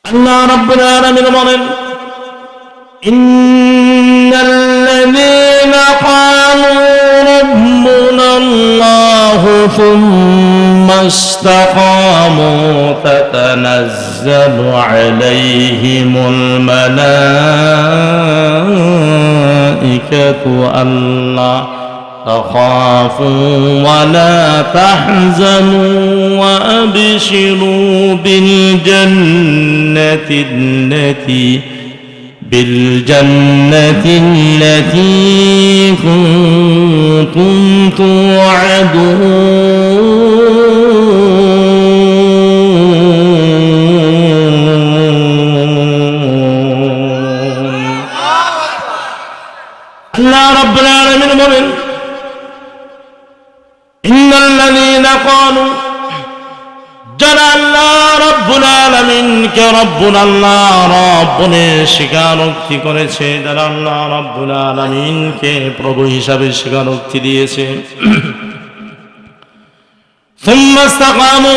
আল্লাহ রাব্বুল আলামিন বলেন, ইন্নাল্লাযীনা ক্বালু রাব্বুনাল্লাহু সুম্মা ইসতাকামু তাতানাজ্জালু আলাইহিমুল মালাঈকাতু আল্লা تخافوا ولا تحزنوا وأبشروا بالجنة التي كنتم توعدون. الله رب العالمين বলেন, ইন্নাল্লাযীনা ক্বালু, যারা আল্লাহ রাব্বুল আলামিনকে রব্বুল আল্লাহ রব বলে স্বীকারোক্তি করেছে, যারা আল্লাহ রাব্বুল আলামিনকে প্রভু হিসাবে স্বীকারোক্তি দিয়েছে, সুম্মা ইসতাকামু,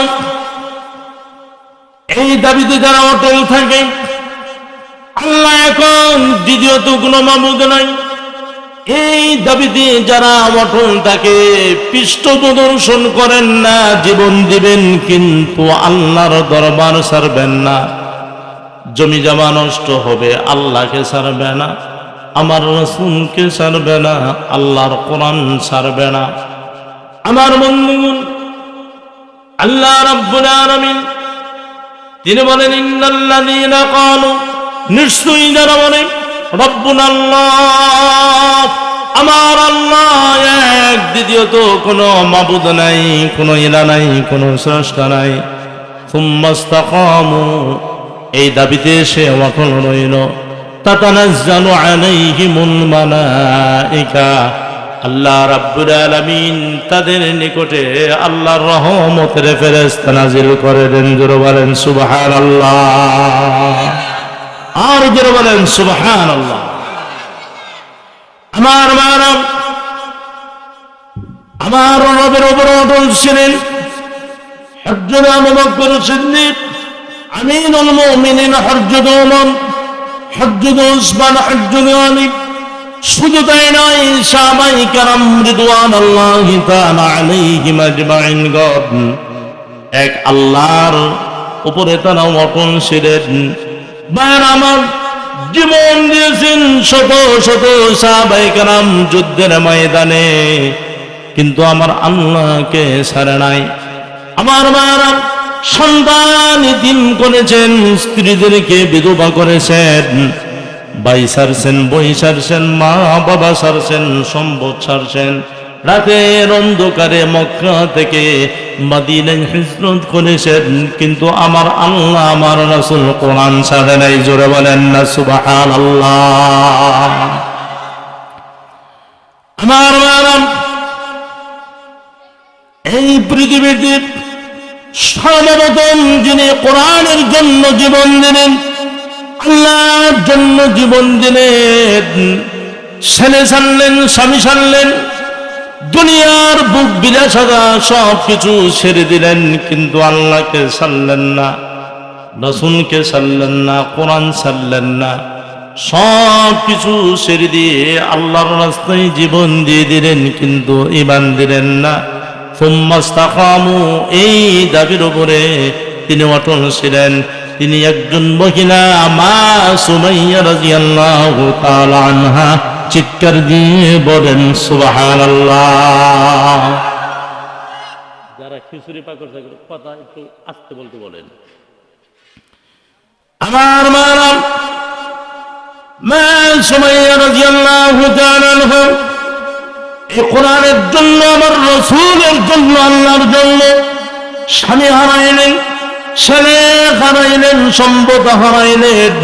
এই দাবিতে যারা অটল থাকে, আল্লাহ এখন দ্বিতীয়ত কোনো মাবুদ নাই, এই দাবিতে যারা অটল থাকে, পৃষ্ঠ প্রদর্শন করেন না, জীবন দিবেন কিন্তু আল্লাহর দরবার ছাড়বেন না, জমি জমা নষ্ট হবে আল্লাহকে ছাড়বে না, আমার রাসূলকে ছাড়বে না, আল্লাহর কোরআন ছাড়বে না। আমার বন্ধুগণ, আল্লাহ রাব্বুল আলামিন তিনি বলেন, ইন্নাল্লাযীনা ক্বালু, নিশ্চয়ই যারা বলে রব্বুনাল্লাহ, আমার আল্লাহ এক, দ্বিতীয়ত কোনো মাবুদ নাই, কোনো ইলা নাই, কোনো স্রষ্টা নাই, সুম্মা ইসতাকামু, এই দাবিতে সে অটল রইল, তাতানাজ্জালু আলাইহিমুল মালাঈকা, আল্লাহ রাব্বুল আলামিন তাদের নিকটে আল্লাহর রহমতের ফেরেশতা নাজিল করে দেন। জোরে বলেন সুবহানাল্লাহ, আর জোরে বলেন সুবহানাল্লাহ। আমার মানব আমার রবের উপর অটল ছিলেন হযরত আবু বকর সিদ্দিক, আমিনুল মুমিনিন, হযরত ওমর, হযরত উসমান, হযরত আলী। শুধু তাই নয়, সাহাবায়ে কেরাম রিদওয়ানুল্লাহি তাআলা আলাইহিম আজমাইন এক আল্লাহর উপরে তারা অটল ছিলেন। ভাইয়ের আমার, জীবন দিয়েছেন শত শত সাহাবায়ে কেরাম যুদ্ধের ময়দানে, কিন্তু আমার আল্লাহকে ছাড়ে নাই। আমার ভাইয়েরা, সন্তান এতিম করেছেন, স্ত্রীদেরকে বিধবা করেছেন, ভাই ছাড়ছেন, বই ছাড়ছেন, মা বাবা ছাড়ছেন, সম্পদ ছাড়ছেন, রাতের অন্ধকারে মক্কা থেকে মদিনায় হিজরত করেছেন, কিন্তু আমার আল্লাহ আমার রাসূল কোরআন ছাড়ে নাই। জোরে বলেন না সুবহানাল্লাহ। আমার মারাম, এই পৃথিবীতে সর্বপ্রথম যিনি কোরআনের জন্য জীবন দিলেন, আল্লাহর জন্য জীবন দিলেন, ছেলে ছাড়লেন, স্বামী ছাড়লেন, দুনিয়ার বুক বিলাসিতা সব কিছু ছেড়ে দিলেন, কিন্তু আল্লাহকে ছাড়লেন না, রাসূলকে ছাড়লেন না, কোরআন ছাড়লেন না, সব কিছু ছেড়ে দিয়ে আল্লাহর রাস্তায় জীবন দিয়ে দিলেন, কিন্তু ঈমান দিলেন না। সুম্মা ইসতাকামু, এই দাবির উপরে তিনি অটল ছিলেন। তিনি একজন মহিলা, মা সুমাইয়া রাদিয়াল্লাহু তাআলা আনহা, চিৎকার দিয়ে বলেন সুবহানাল্লাহ। যারা খিচুড়ি পাকড় থাকে কথা একটু আস্তে বলতে বলেন। আমার মা সুমাইয়া রাদিয়াল্লাহু তাআলা আনহা এই কোরআনের জন্য, আমার রাসূলের জন্য, আল্লাহর জন্য স্বামী হারাইলেন, ছেলে হারাইলেন, সম্পদ হারাইলেন,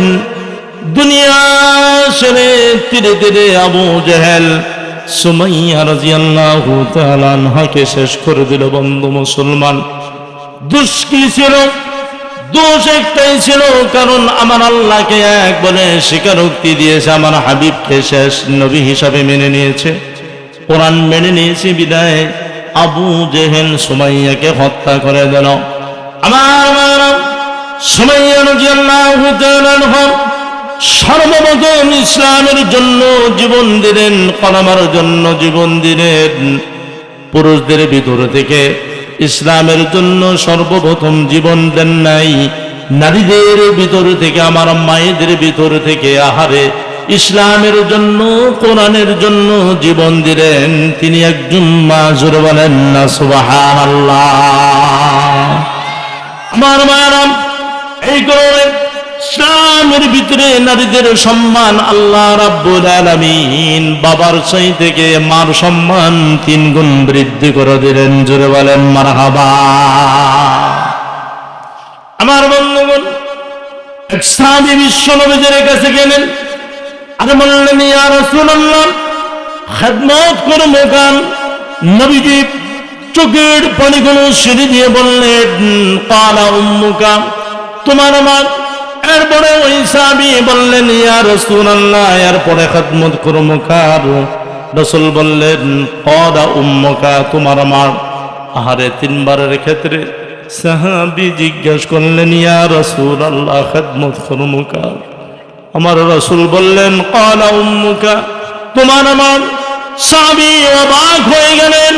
দুনিয়া ছেড়ে ধীরে ধীরে আবু জেহেল সুমাইয়া রাদিয়াল্লাহু তাআলা আনহাকে শেষ করে দিল। বন্ধু মুসলমান, দোষ কি ছিল? দোষ একটাই ছিল, কারণ আমার আল্লাহকে এক বলে স্বীকারোক্তি দিয়েছে, আমার হাবিবকে শেষ নবী হিসাবে মেনে নিয়েছে, কোরআন মেনে নিয়েছে, বিদায় আবু জেহেল সুমাইয়াকে হত্যা করে দিল। আমার সুমাইয়া রাদিয়াল্লাহু তাআলা আনহা সর্বপ্রথম ইসলামের জন্য জীবন দিলেন, কলেমার জন্য জীবন দিলেন। পুরুষদের ভিতর থেকে ইসলামের জন্য সর্বপ্রথম জীবন দেন নাই নারীদের ভিতর থেকে, আমার মায়েদের ভিতর থেকে আহারে ইসলামের জন্য, কোরআনের জন্য জীবন দিলেন তিনি একজন মা। জোরে বলেন না সুবহানাল্লাহ। আমার মায়েরা, এই কারণে ইসলামের ভিতরে নারীদের সম্মান আল্লাহ রাব্বুল আলামিন বাবার চাই থেকে মার সম্মান 3 গুণ বৃদ্ধি করে দিলেন। জোরে বলেন মারহাবা। আমার বন্ধুগণ, এক সাহাবী বিশ্ব নবীর কাছে গেলেন আর বললেন, ইয়া রাসূলুল্লাহ, খেদমত করব কেন? নবীজি চোখের পানিগুলো ছেড়ে দিয়ে বললেন, ক্বালা উম্মুকা, তোমার মা। এরপরে ওই সাহাবী বললেন, ইয়া রাসূলুল্লাহ, এরপরে খেদমত করব কার? রাসূল বললেন, ক্বালা উম্মুকা, তোমার মা। আহারে 3 বারের ক্ষেত্রে সাহাবী জিজ্ঞাসা করলেন, ইয়া রাসূলুল্লাহ, খেদমত করব কার? আমার রাসূল বললেন, ক্বালা উম্মুকা, তোমার মা। সাহাবী অবাক হয়ে গেলেন।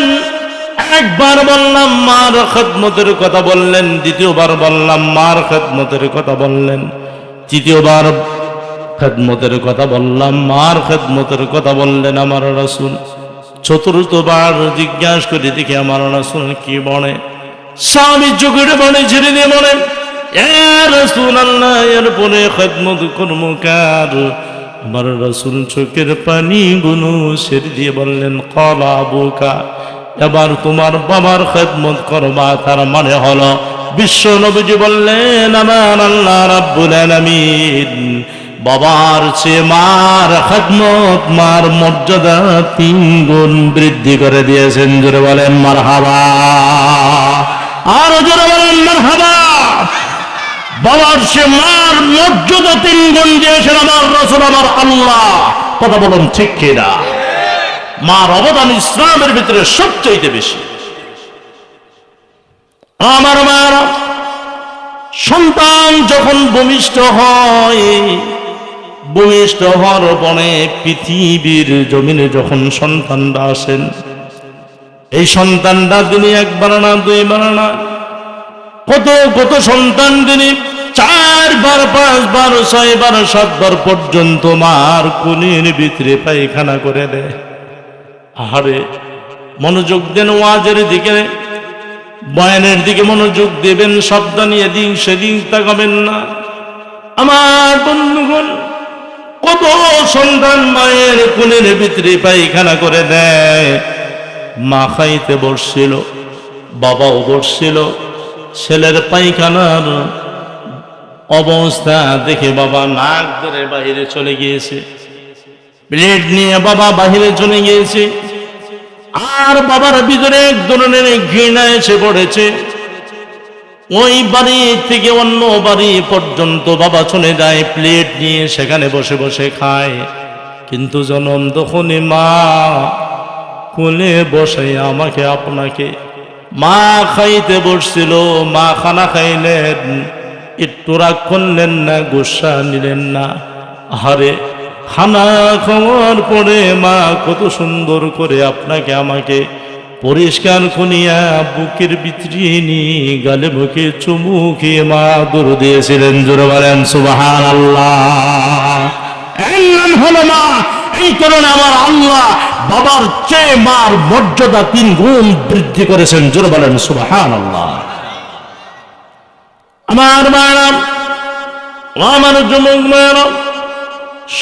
একবার বললাম মার খেদমতের কথা বললেন, দ্বিতীয়বার বললাম মার খেদমতের কথা বললেন, তৃতীয়বার খেদমতের কথা বললাম, মার খেদমতের কথা বললেন আমার রাসূল। চতুর্থবার জিজ্ঞাসা করে দেখি আমার রাসূল কি বলে। স্বামী চোখের পানি ছেড়ে দিয়ে বলেন, ইয়া রাসূলুল্লাহ, এরপরে খেদমত করব কার? আমার রাসূল চোখের পানি গুলো ছেড়ে দিয়ে বললেন, ক্বালা আবুকা, এবার তোমার বাবার খেদমত করবা। তার মানে হলো বিশ্ব নবীজি বললেন, আমার আল্লাহ রাব্বুল আলামিন বাবার চেয়ে মার খেদমত, মার মর্যাদা 3 গুণ বৃদ্ধি করে দিয়েছেন। জোরে বলেন মারহাবা। আর জোরে বলেন মারহাবা। বাবার চেয়ে মার মর্যাদা 3 গুণ দিয়েছেন আমার রাসূল, আমার আল্লাহ। কথা বলুন ঠিক কিনা? মার অবদান ইসলামের ভিতরে সবচেয়ে বেশি। আমার মায়েরা, সন্তান যখন ভূমিষ্ঠ হয়, ভূমিষ্ঠ হওয়ার পরে পৃথিবীর জমিনে যখন সন্তানরা আসেন, এই সন্তানরা তিনি 1 বার না 2 বার না, কত কত সন্তান তিনি 4 বার 5 বার 6 বার 7 বার পর্যন্ত মার কোলের ভিতরে পায়খানা করে দেয়। আহারে, মনোযোগ দেন ওয়াজের দিকে, বয়ানের দিকে মনোযোগ দেবেন, সাবধানে এদিক সেদিক তাকাবেন না। আমার বন্ধুগণ, কত সন্তান মায়ের কোলের ভিতরে পায়খানা করে দেয়। মা খাইতে বসছিল, বাবাও বসছিল, ছেলের পায়খানার অবস্থা দেখে বাবা নাক ধরে বাইরে চলে গিয়েছে, প্লেট নিয়ে বাবা বাহিরে চলে গিয়েছে। আর বাবার ভিতরে এক ধরনের ঘৃণা এসে পড়েছে। ওই বাড়ি থেকে অন্য বাড়ি পর্যন্ত বাবা চলে যায় প্লেট নিয়ে, সেখানে বসে বসে খায়। কিন্তু জনম তখনই মা কোলে বসে আমাকে আপনাকে, মা খাইতে বসছিল, মা খানা খাইলেন, একটু রাগ করলেন না, গুসা নিলেন না। আহারে, খানা খাওয়ার পরে মা কত সুন্দর করে আপনাকে আমাকে পরিষ্কার করিয়া বুকের ভিতরে নিয়ে গালে মুখে চুমু খেয়ে মা দূর দিয়েছিলেন। জোরে বলেন সুবহানাল্লাহ। এর নাম হলো মা। এই কারণে আমার আল্লাহ বাবার চেয়ে মার মর্যাদা 3 গুণ বৃদ্ধি করেছেন। জোরে বলেন সুবহানাল্লাহ। আমার মায়েরা, আমার যুবক মায়েরা,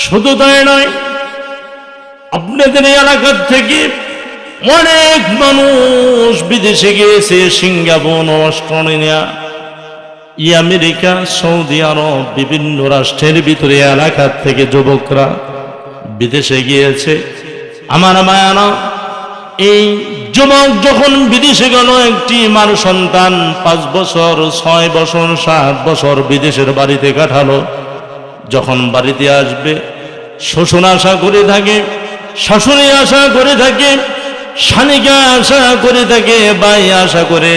শুধু তাই নয়, আপনাদের এলাকার থেকে অনেক মানুষ বিদেশে গিয়েছে, সিঙ্গাপুর, অস্ট্রেলিয়া, আমেরিকা, সৌদি আরব, বিভিন্ন রাষ্ট্রের ভিতরে এলাকার থেকে যুবকরা বিদেশে গিয়েছে। আমার মায়ানা, এই যুবক যখন বিদেশে গেল, একটি মার সন্তান 5 বছর 6 বছর 7 বছর বিদেশের বাড়িতে কাটালো। যখন বাড়িতে আসবে, শ্বশুর আশা করে থাকে, শাশুড়ি আশা করে থাকে, স্বামীকে আশা করে থাকে, ভাই আশা করে,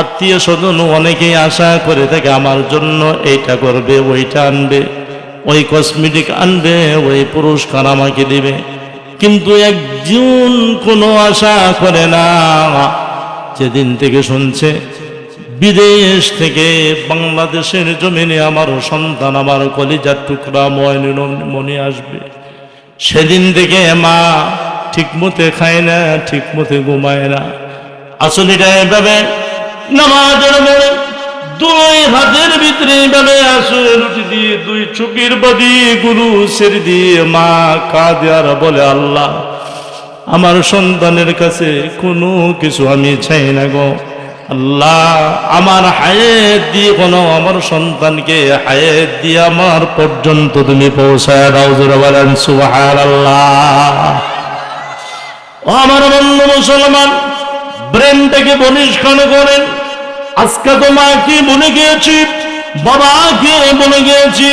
আত্মীয় স্বজন অনেকেই আশা করে থাকে আমার জন্য এইটা করবে, ওইটা আনবে, ওই কসমেটিক আনবে, ওই পুরস্কার আমাকে দিবে, কিন্তু একজন কোনো আশা করে না। যেদিন থেকে শুনছে বিদেশ থেকে বাংলাদেশের জমিনে আমার সন্তান, আমার কলিজার টুকরা মনে আসবে, সেদিন থেকে মা ঠিক মতে খায় না, ঠিক মতে ঘুমায় না। আসলে এটা এভাবে নামাজের বেড়ে দুই হাতের ভিতরে এভাবে আসলে রুটি দিয়ে দুই চোখের বাদি গুরু ছেড়ে দিয়ে মা কাঁদে আর বলে, আল্লাহ আমার সন্তানের কাছে কোনো কিছু আমি চাই না গো আল্লাহ, আমার হায়াত দিয়ে কোনো আমার সন্তানকে হায়াত দিয়ে আমার পর্যন্ত তুমি পৌঁছায় দাও। জোরে বলেন সুবহানাল্লাহ। আমার বন্ধু মুসলমান, ব্রেনটাকে পরিষ্কার করেন। আজকে তো মাকে বলে গিয়েছি, বাবাকে বলে গিয়েছি,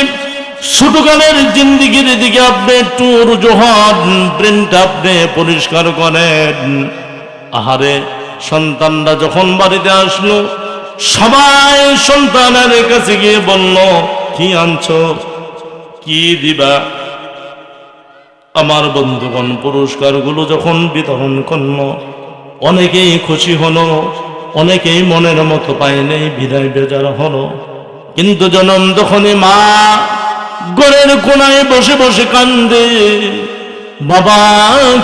ছোটকালের জিন্দিগির দিকে আপনি একটু রুজু হন, ব্রেনটা আপনি পরিষ্কার করেন। আহারে, সন্তানরা যখন বাড়িতে আসলো, সবাই সন্তানের কাছে গিয়ে বলল, কি আনছো, কি দিবা? আমার বন্ধুগণ পুরস্কারগুলো যখন বিতরণ করলো, অনেকেই খুশি হলো, অনেকেই মনের মতো পায় নাই, বিদায় বেজার হলো। কিন্তু জনম যখনই মা ঘরের কোনায় বসে বসে কান্দে, বাবা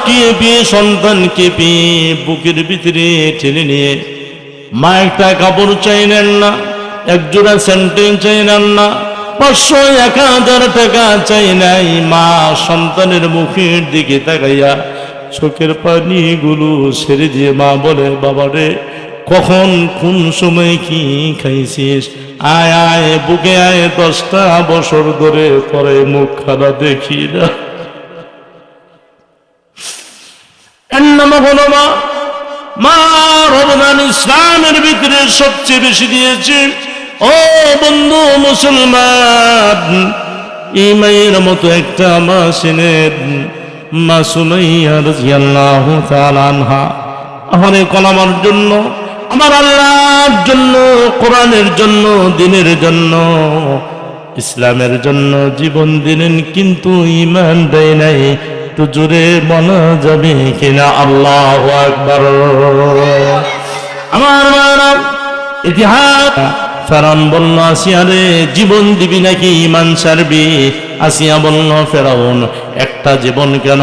কে পেয়ে সন্তানকে পেয়ে বুকের ভিতরে ঠেলে নিয়ে মা একটা কাপড় চাইলেন না, একজোড়া স্যান্ডেল চাইলেন না, 500-1000 টাকা চাই নাই। মা সন্তানের মুখের দিকে তাকাইয়া চোখের পানিগুলো ছেড়ে দিয়ে মা বলে, বাবা রে, কখন কোন সময় কি খাইছিস, আয় আয় বুকে আয়, 10টা বছর ধরে পরে মুখ খানা দেখি না। এর নাম হলো মা। মা রমজান ইসলামের ভিতরে সবচেয়ে বেশি দিয়েছে। ও বন্ধু মুসলমান, এই মায়ের মতো একটা মা ছিলেন, মা সুমাইয়া রাদিয়াল্লাহু তাআলা আনহা। আমাদের কলামার জন্য, আমার আল্লাহর জন্য, কোরআনের জন্য, দ্বীনের জন্য, ইসলামের জন্য জীবন দিলেন, কিন্তু ঈমান দেয় নাই। একটু জোরে বলা যাবে কিনা আল্লাহু আকবার। আমার মারা ইতিহাস, ফেরাউন বলল, আসিয়া রে, জীবন দিবি নাকি ঈমান ছাড়বি? আসিয়া বলল, ফেরাউন একটা জীবন কেন,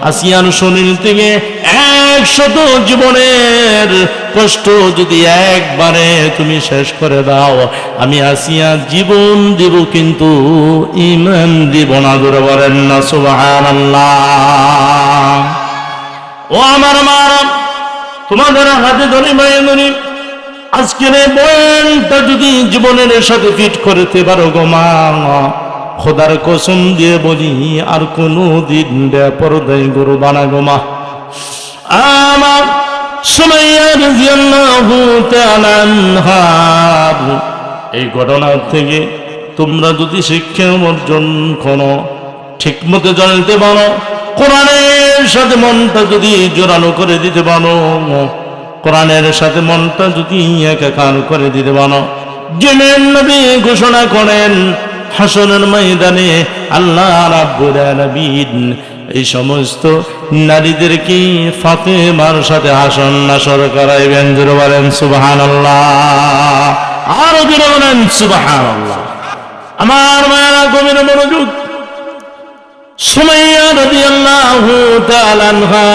আসিয়ার শরীর থেকে 100 জীবনের কষ্ট যদি একবারে তুমি শেষ করে দাও, আমি আসিয়া জীবন দিব, কিন্তু ঈমান দিব না। জোরে বলেন না সুবহানাল্লাহ। ও আমার মা, তোমাদের হাতে ধরে মায়ে ধরি, আজকের বয়ানটা যদি জীবনের সাথে ফিট করতে পারো গো মা, খোদার কসম দিয়ে বলি আর কোনো দিন বেপরদাই গরু বানা গো মা। আমার সুমাইয়া রাদিয়াল্লাহু তাআলা আনহা, এই ঘটনা থেকে তোমরা যদি শিক্ষা অর্জন করো, ঠিক মতো জানতে পারো, কোরআনের সাথে মনটা যদি জোরালো করে দিতে পারো, কোরআনের সাথে মনটা যদি একাকার করে দিতে পারো, জিনের নবী ঘোষণা করেন হাসরের ময়দানে আল্লাহ রাব্বুল আলামিন এই সমস্ত নারীদেরকে ফাতেমার সাথে হাসর নাসর করাইবেন। জোরে বলেন সুবহানাল্লাহ, আর জোরে বলেন সুবহানাল্লাহ। আমার মায়েরা গভীর মনোযোগ। সুমাইয়া রাদিয়াল্লাহু তাআলা আনহা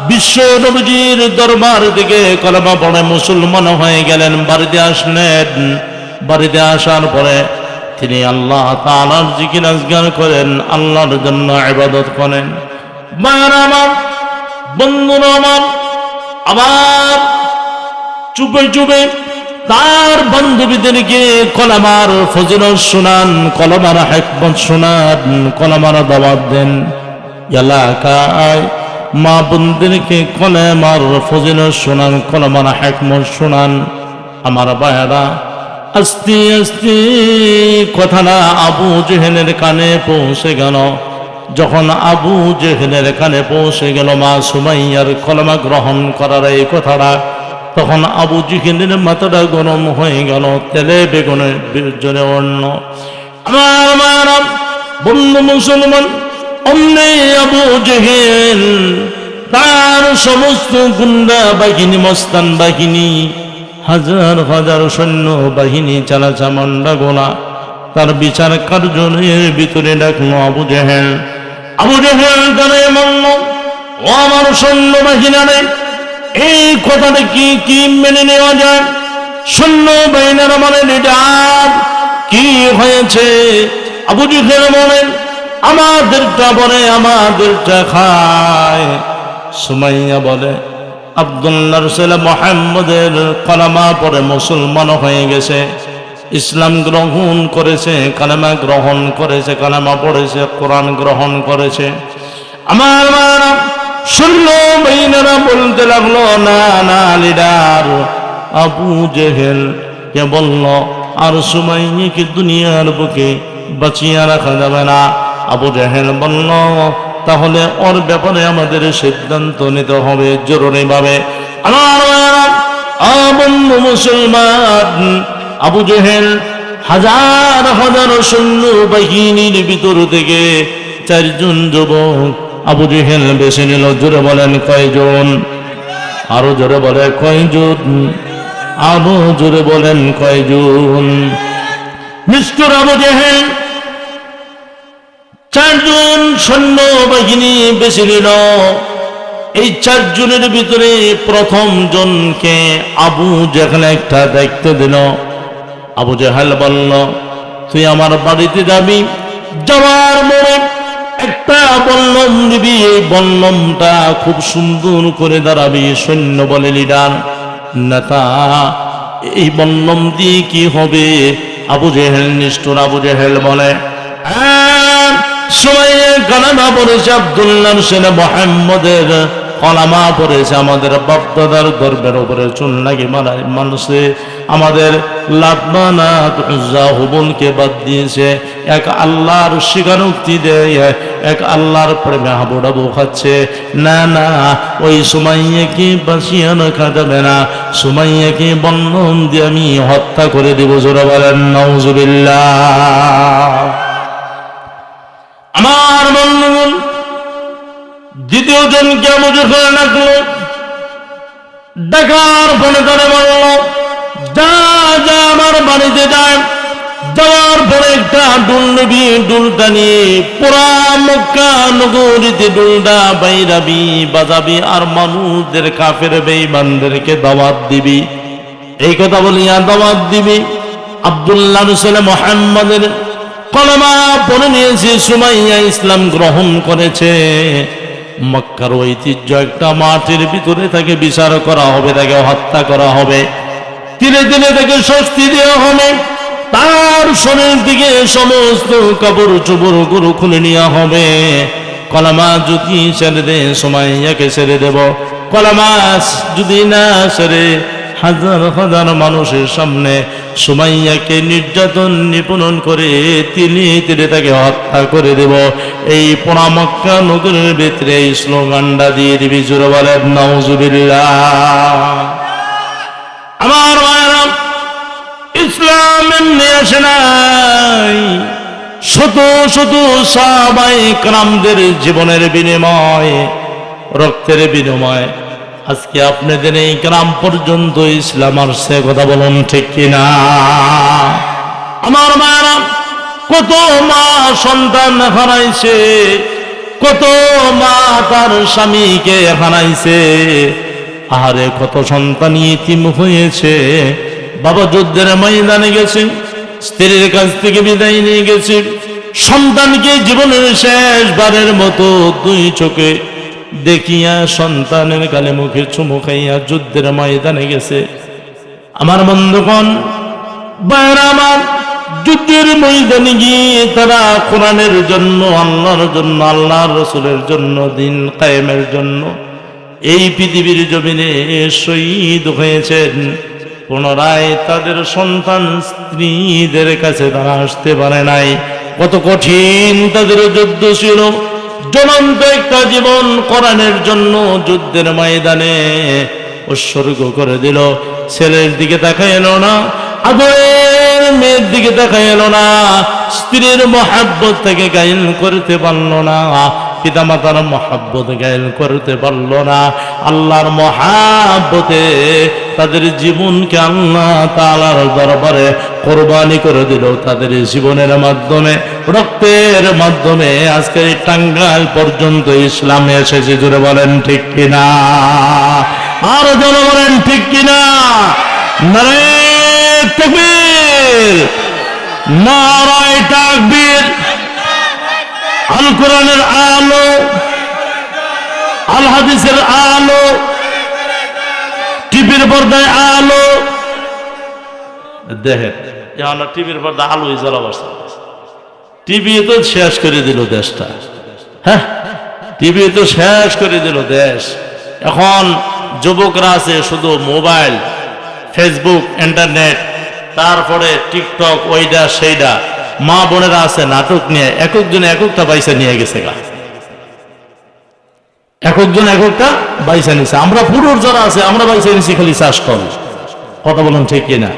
বিশ্ব নবীর দরবার থেকে কলেমা পড়ে মুসলমান হয়ে গেলেন, বাড়িতে আসলেন। বাড়িতে আসার পরে তিনি আল্লাহ তাআলার জিকির আজগার করেন, আল্লাহর জন্য ইবাদত করেন। মায়েরা আমার, বন্ধুরা আমার, আবার চুপে চুপে তার বান্ধবীদেরকে কলেমার ফজিলত শোনান, কলেমার হিকমত শোনান, কলেমার দাওয়াত দেন। এলাকায় মা বোনদেরকে কলেমার ফজিলত শোনান, কলেমার হিকমত শোনান। আমার ভাইয়েরা, আস্তে আস্তে কথাটা আবু জেহেলের কানে পৌঁছে গেল। যখন আবু জেহেলের কানে পৌঁছে গেল মা সুমাইয়ার কলেমা গ্রহণ করার এই কথাটা, তখন আবু জেহেলের মাথাটা গরম হয়ে গেল, তেলে বেগুনের জন্য অন্য। আমার মারা বন্ধু মুসলমান, অমনি আবু জেহেল তার সমস্ত গুন্ডা বাহিনী, মস্তান বাহিনী, হাজার হাজার সৈন্য বাহিনী, চালাচা মান্ডা গোলা তার বিচার কার্যের ভিতরে ডাকলো আবু জেহেল। আবু জেহেল তারে মানল, ও আমার সৈন্য বাহিনী, এই কথাটা কি মেনে নেওয়া যায়? সৈন্য বাহিনীর মানে লিডার, কি হয়েছে? আবু জেহেল বলেন, আমাদেরটা বলে আমাদেরটা খায়। সুমাইয়া বলে, আব্দুল্লাহর ছেলে মুহাম্মদের কালেমা পড়ে মুসলমান হয়ে গেছে, ইসলাম গ্রহণ করেছে, কালেমা গ্রহণ করেছে, কালেমা পড়েছে, কোরআন গ্রহণ করেছে। আমার মারা শূন্য বাহিনীরা বলতে লাগলো, না না লিডার, আবু জেহেল কে বলল আর সুমাইয়াকে দুনিয়ার বুকে বাঁচিয়ে রাখা যাবে না। আবু জেহেল বলল, তাহলে ওর ব্যাপারে আমাদের সিদ্ধান্ত নিতে হবে জরুরি ভাবে। আমার বন্ধু মুসলমান, আবু জেহেল হাজার হাজার সৈন্য বাহিনীর ভিতর থেকে 4 জন যুবক আবু জেহেল বেছে নিল। জোরে বলেন কয়জন? আরো জোরে বলে কয়জন? আরো জোরে বলেন কয়জন? নিষ্ঠুর আবু জেহেল 4 জন সৈন্য বাহিনী বেছে নিল। এই 4 জনের ভিতরে প্রথম জনকে আবু জেহেল একটা দায়িত্ব দিল। আবু জেহেল বলল, তুই আমার বাড়িতে যাবি, যাওয়ার পরে একটা বল্লম দিবি, এই বল্লমটা খুব সুন্দর করে দাঁড়াবি। সৈন্য বলে, লিডার নেতা, এই বল্লম দিয়ে কি হবে? আবু জেহেল নিষ্ঠুর আবু জেহেল বলে, সুমাইয়া কালেমা পড়েছে, আব্দুল্লাহর ছেলে মুহাম্মদের কালেমা পড়েছে, আমাদের বাপদাদার গর্বের উপরে চুল নাকি মানুষে আমাদের লাতমানাত উজ্জা হুবলকে বাদ দিয়েছে, এক আল্লাহর স্বীকারোক্তি দেয়, এক আল্লাহর প্রেমে হাবুডাবু খাচ্ছে। না না, ওই সুমাইয়াকে বাঁচিয়ে রাখা যাবে না, সুমাইয়াকে বন্ধন দিয়ে আমি হত্যা করে দেব। জোরে বলেন নাউজুবিল্লাহ। আমার বন্ধুগণ, দ্বিতীয় জনকে আবু জেহেল ডাকলো, ডাকার ফলে তারা বলল, যা যা আমার বাড়িতে যায়, যাওয়ার পরে একটা ডুল নিবি, ডুলটা নিয়ে পুরা মক্কা নগরীতে ডুলটা বাইরাবি, বাজাবি, আর মানুষদের কাফের বেঈমানদেরকে দাওয়াত দিবি। এই কথা বলিয়া দাওয়াত দিবি। আব্দুল্লাহর ছেলে মুহাম্মদের কালেমা পড়ে নিয়েছে, সুমাইয়া ইসলাম গ্রহণ করেছে। মক্কার ঐতিহ্য, একটা মাটির ভিতরে তাকে বিচার করা হবে, তাকে হত্যা করা হবে, ধীরে ধীরে তাকে শাস্তি দেওয়া হবে, তার শরীর থেকে সমস্ত কাপড় চোপড় গুলো খুলে নেওয়া হবে। কালেমা যদি ছেড়ে দে, সুমাইয়াকে ছেড়ে দেব। কালেমা যদি না ছেড়ে, হাজার হাজার মানুষের সামনে সুমাইয়াকে নির্যাতন নিপীড়ন করে তিলে তিলে তাকে হত্যা করে দেব। এই পোড়া মক্কা নগরের ভিতরে এই স্লোগানটা দিয়ে দিবি। জোরে বলেন নাউজুবিল্লাহ। আমার মায়েরা, ইসলাম এমনি আসে নাই, শত শত সাহাবায়ে কেরামদের জীবনের বিনিময়, রক্তের বিনিময় আজকে আপনাদের এই গ্রাম পর্যন্ত ইসলাম আসছে। কথা বলুন ঠিক কিনা? আমার মায়েরা, কত মা সন্তান হারাইছে, কত মা তার স্বামীকে হারাইছে, আহারে কত সন্তান ইতিম হয়েছে। বাবা যুদ্ধের ময়দানে গেছে, স্ত্রীর কাছ থেকে বিদায় নিয়ে গেছে, সন্তানকে জীবনের শেষবারের মতো 2 চোখে দেখিয়া সন্তানের গালে মুখে চুমু খাইয়া যুদ্ধের ময়দানে গেছে। আমার বন্ধুগণ, বাইরে আমার যুদ্ধের ময়দানে গিয়ে তারা কোরআনের জন্য, আল্লাহর জন্য, আল্লাহর রাসূলের জন্য, দিন কায়েমের জন্য এই পৃথিবীর জমিনে শহীদ হয়েছেন। পুনরায় তাদের সন্তান স্ত্রীদের কাছে তারা আসতে পারে নাই। কত কঠিন তাদের যুদ্ধ ছিল। জ্বলন্ত একটা জীবন কোরআনের জন্য যুদ্ধের ময়দানে উৎসর্গ করে দিল। ছেলের দিকে তাকায় এলো না, আদরের মেয়ের দিকে তাকায় এলো না, স্ত্রীর মহাব্বত থেকে গায়েল করতে পারল না, পিতামাতার মহাব্বত গায়েল করতে পারল না। আল্লাহর মহাব্বতে তাদের জীবনকে আল্লাহ তাআলার দরবারে কোরবানি করে দিল। তাদের জীবনের মাধ্যমে, রক্তের মাধ্যমে আজকে এই টাঙ্গাইল পর্যন্ত ইসলামে এসেছে। জোরে বলেন ঠিক কিনা? আর জোরে বলেন ঠিক কিনা? নারে তাকবীর, নারায়ে তাকবীর। আল কোরআনের আলো, আল হাদিসের আলো, টিভির পর্দায় আলো। দেখেন টিভির পর্দা আলোই জ্বালা বসে। টিভি তো শেষ করে দিল দেশটা। হ্যাঁ, টিভি তো শেষ করে দিল দেশ। এখন যুবকরা আছে শুধু মোবাইল, ফেসবুক, ইন্টারনেট, তারপরে টিকটক, ওইটা সেইটা। মা বোনেরা আছে নাটক নিয়ে, একজন এককটা বাইসা নিয়ে গেছে গা, একজন এককটা বাইসা নিছে। আমরা পুরুষ যারা আছে আমরা বাইসা নিছি খালি চাষ কল। কথা বলুন ঠিক কিনা?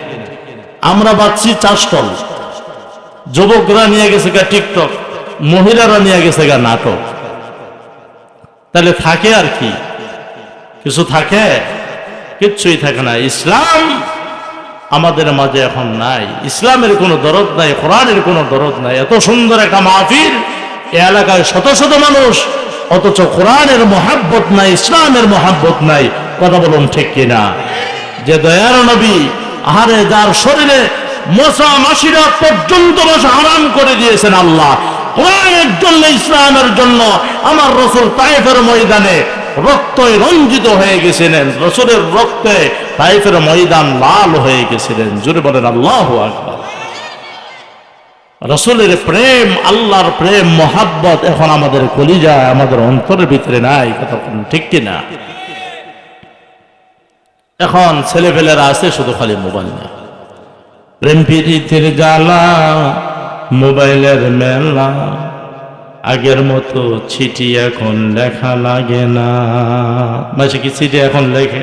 আমরা বাচ্চি চাষ কল। যুবকরা নিয়ে গেছে গা টিকটক, মহিলারা নিয়ে গেছে গা নাটক। তাহলে থাকে আর কি? কিছু থাকে? কিচ্ছুই থাকে না। ইসলাম আমাদের মাঝে এখন নাই। ইসলামের কোনো দরদ নাই, কোরআনের কোনো দরদ নাই। এত সুন্দর একটা মাহফিল, এ এলাকায় শত শত মানুষ, অথচ কোরআনের মহাব্বত নাই, ইসলামের মহাব্বত নাই। কথা বলুন ঠিক কিনা? যে দয়ার নবী, আহারে যার শরীরে মশা মাছিরা পর্যন্ত বসা হারাম করে দিয়েছেন আল্লাহ, কোরআনের জন্য, ইসলামের জন্য আমার রাসূল তায়েফের ময়দানে রক্তে রঞ্জিত হয়ে গেছিলেন। রাসূলের রক্তে তায়েফের ময়দান লাল হয়ে গেছিলেন। জোরে বলেন আল্লাহু আকবার। রাসূলের প্রেম, আল্লাহর প্রেম, মহাব্বত এখন আমাদের কলিজায়, আমাদের অন্তরের ভিতরে নাই। কথা ঠিক কিনা? এখন ছেলেপেলেরা আছে শুধু খালি মোবাইল না। প্রেম প্রীতির জ্বালা, মোবাইলের মেলা, আগের মতো চিঠি এখন লেখা লাগে না। মাসে কি চিঠি এখন লেখে?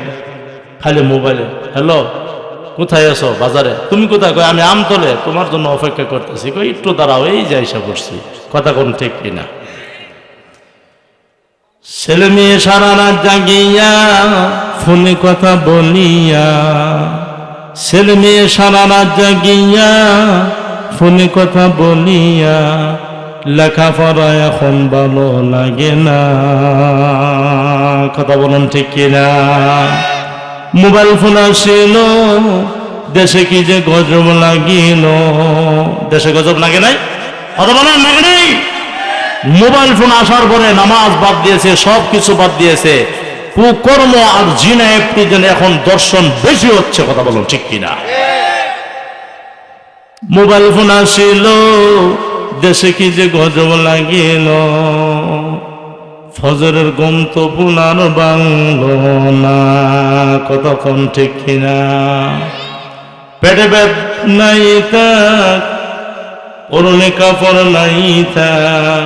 খালি মোবাইলে। হ্যালো, কোথায় আছো? বাজারে। তুমি কোথায়? কই আমি আমতলে, তোমার জন্য অপেক্ষা করতেছি। কই একটু দাঁড়াও, এই যে এসে পড়ছি। কথা কোন ঠিক কিনা? ছেলে মেয়ে সারা রাত জাগিয়া ফোনে কথা বলিয়া, ছেলে মেয়ে সারা রাত জাগিয়া ফোনে কথা বলিয়া, লেখাপড়া এখন ভালো লাগে না। কথা বলুন ঠিক কিনা? মোবাইল ফোন আসিল, দেশে কি যে গজব লাগিল। দেশে গজব লাগে নাই? কথা বলেন লাগে নাই? মোবাইল ফোন আসার পরে নামাজ বাদ দিয়েছে, সব কিছু বাদ দিয়েছে। কুকর্ম আর জিনা একটি যেন এখন দর্শন বেশি হচ্ছে। কথা বলুন ঠিক কিনা? মোবাইল ফোন আসিল, দেশে কি যে গজব লাগিল। ফজরের ঘুম তো পুনার বাংলো না। কতক্ষণ ঠিক কিনা? পেটে পেট নাই থাক, পরনে কাপড় নাই থাক,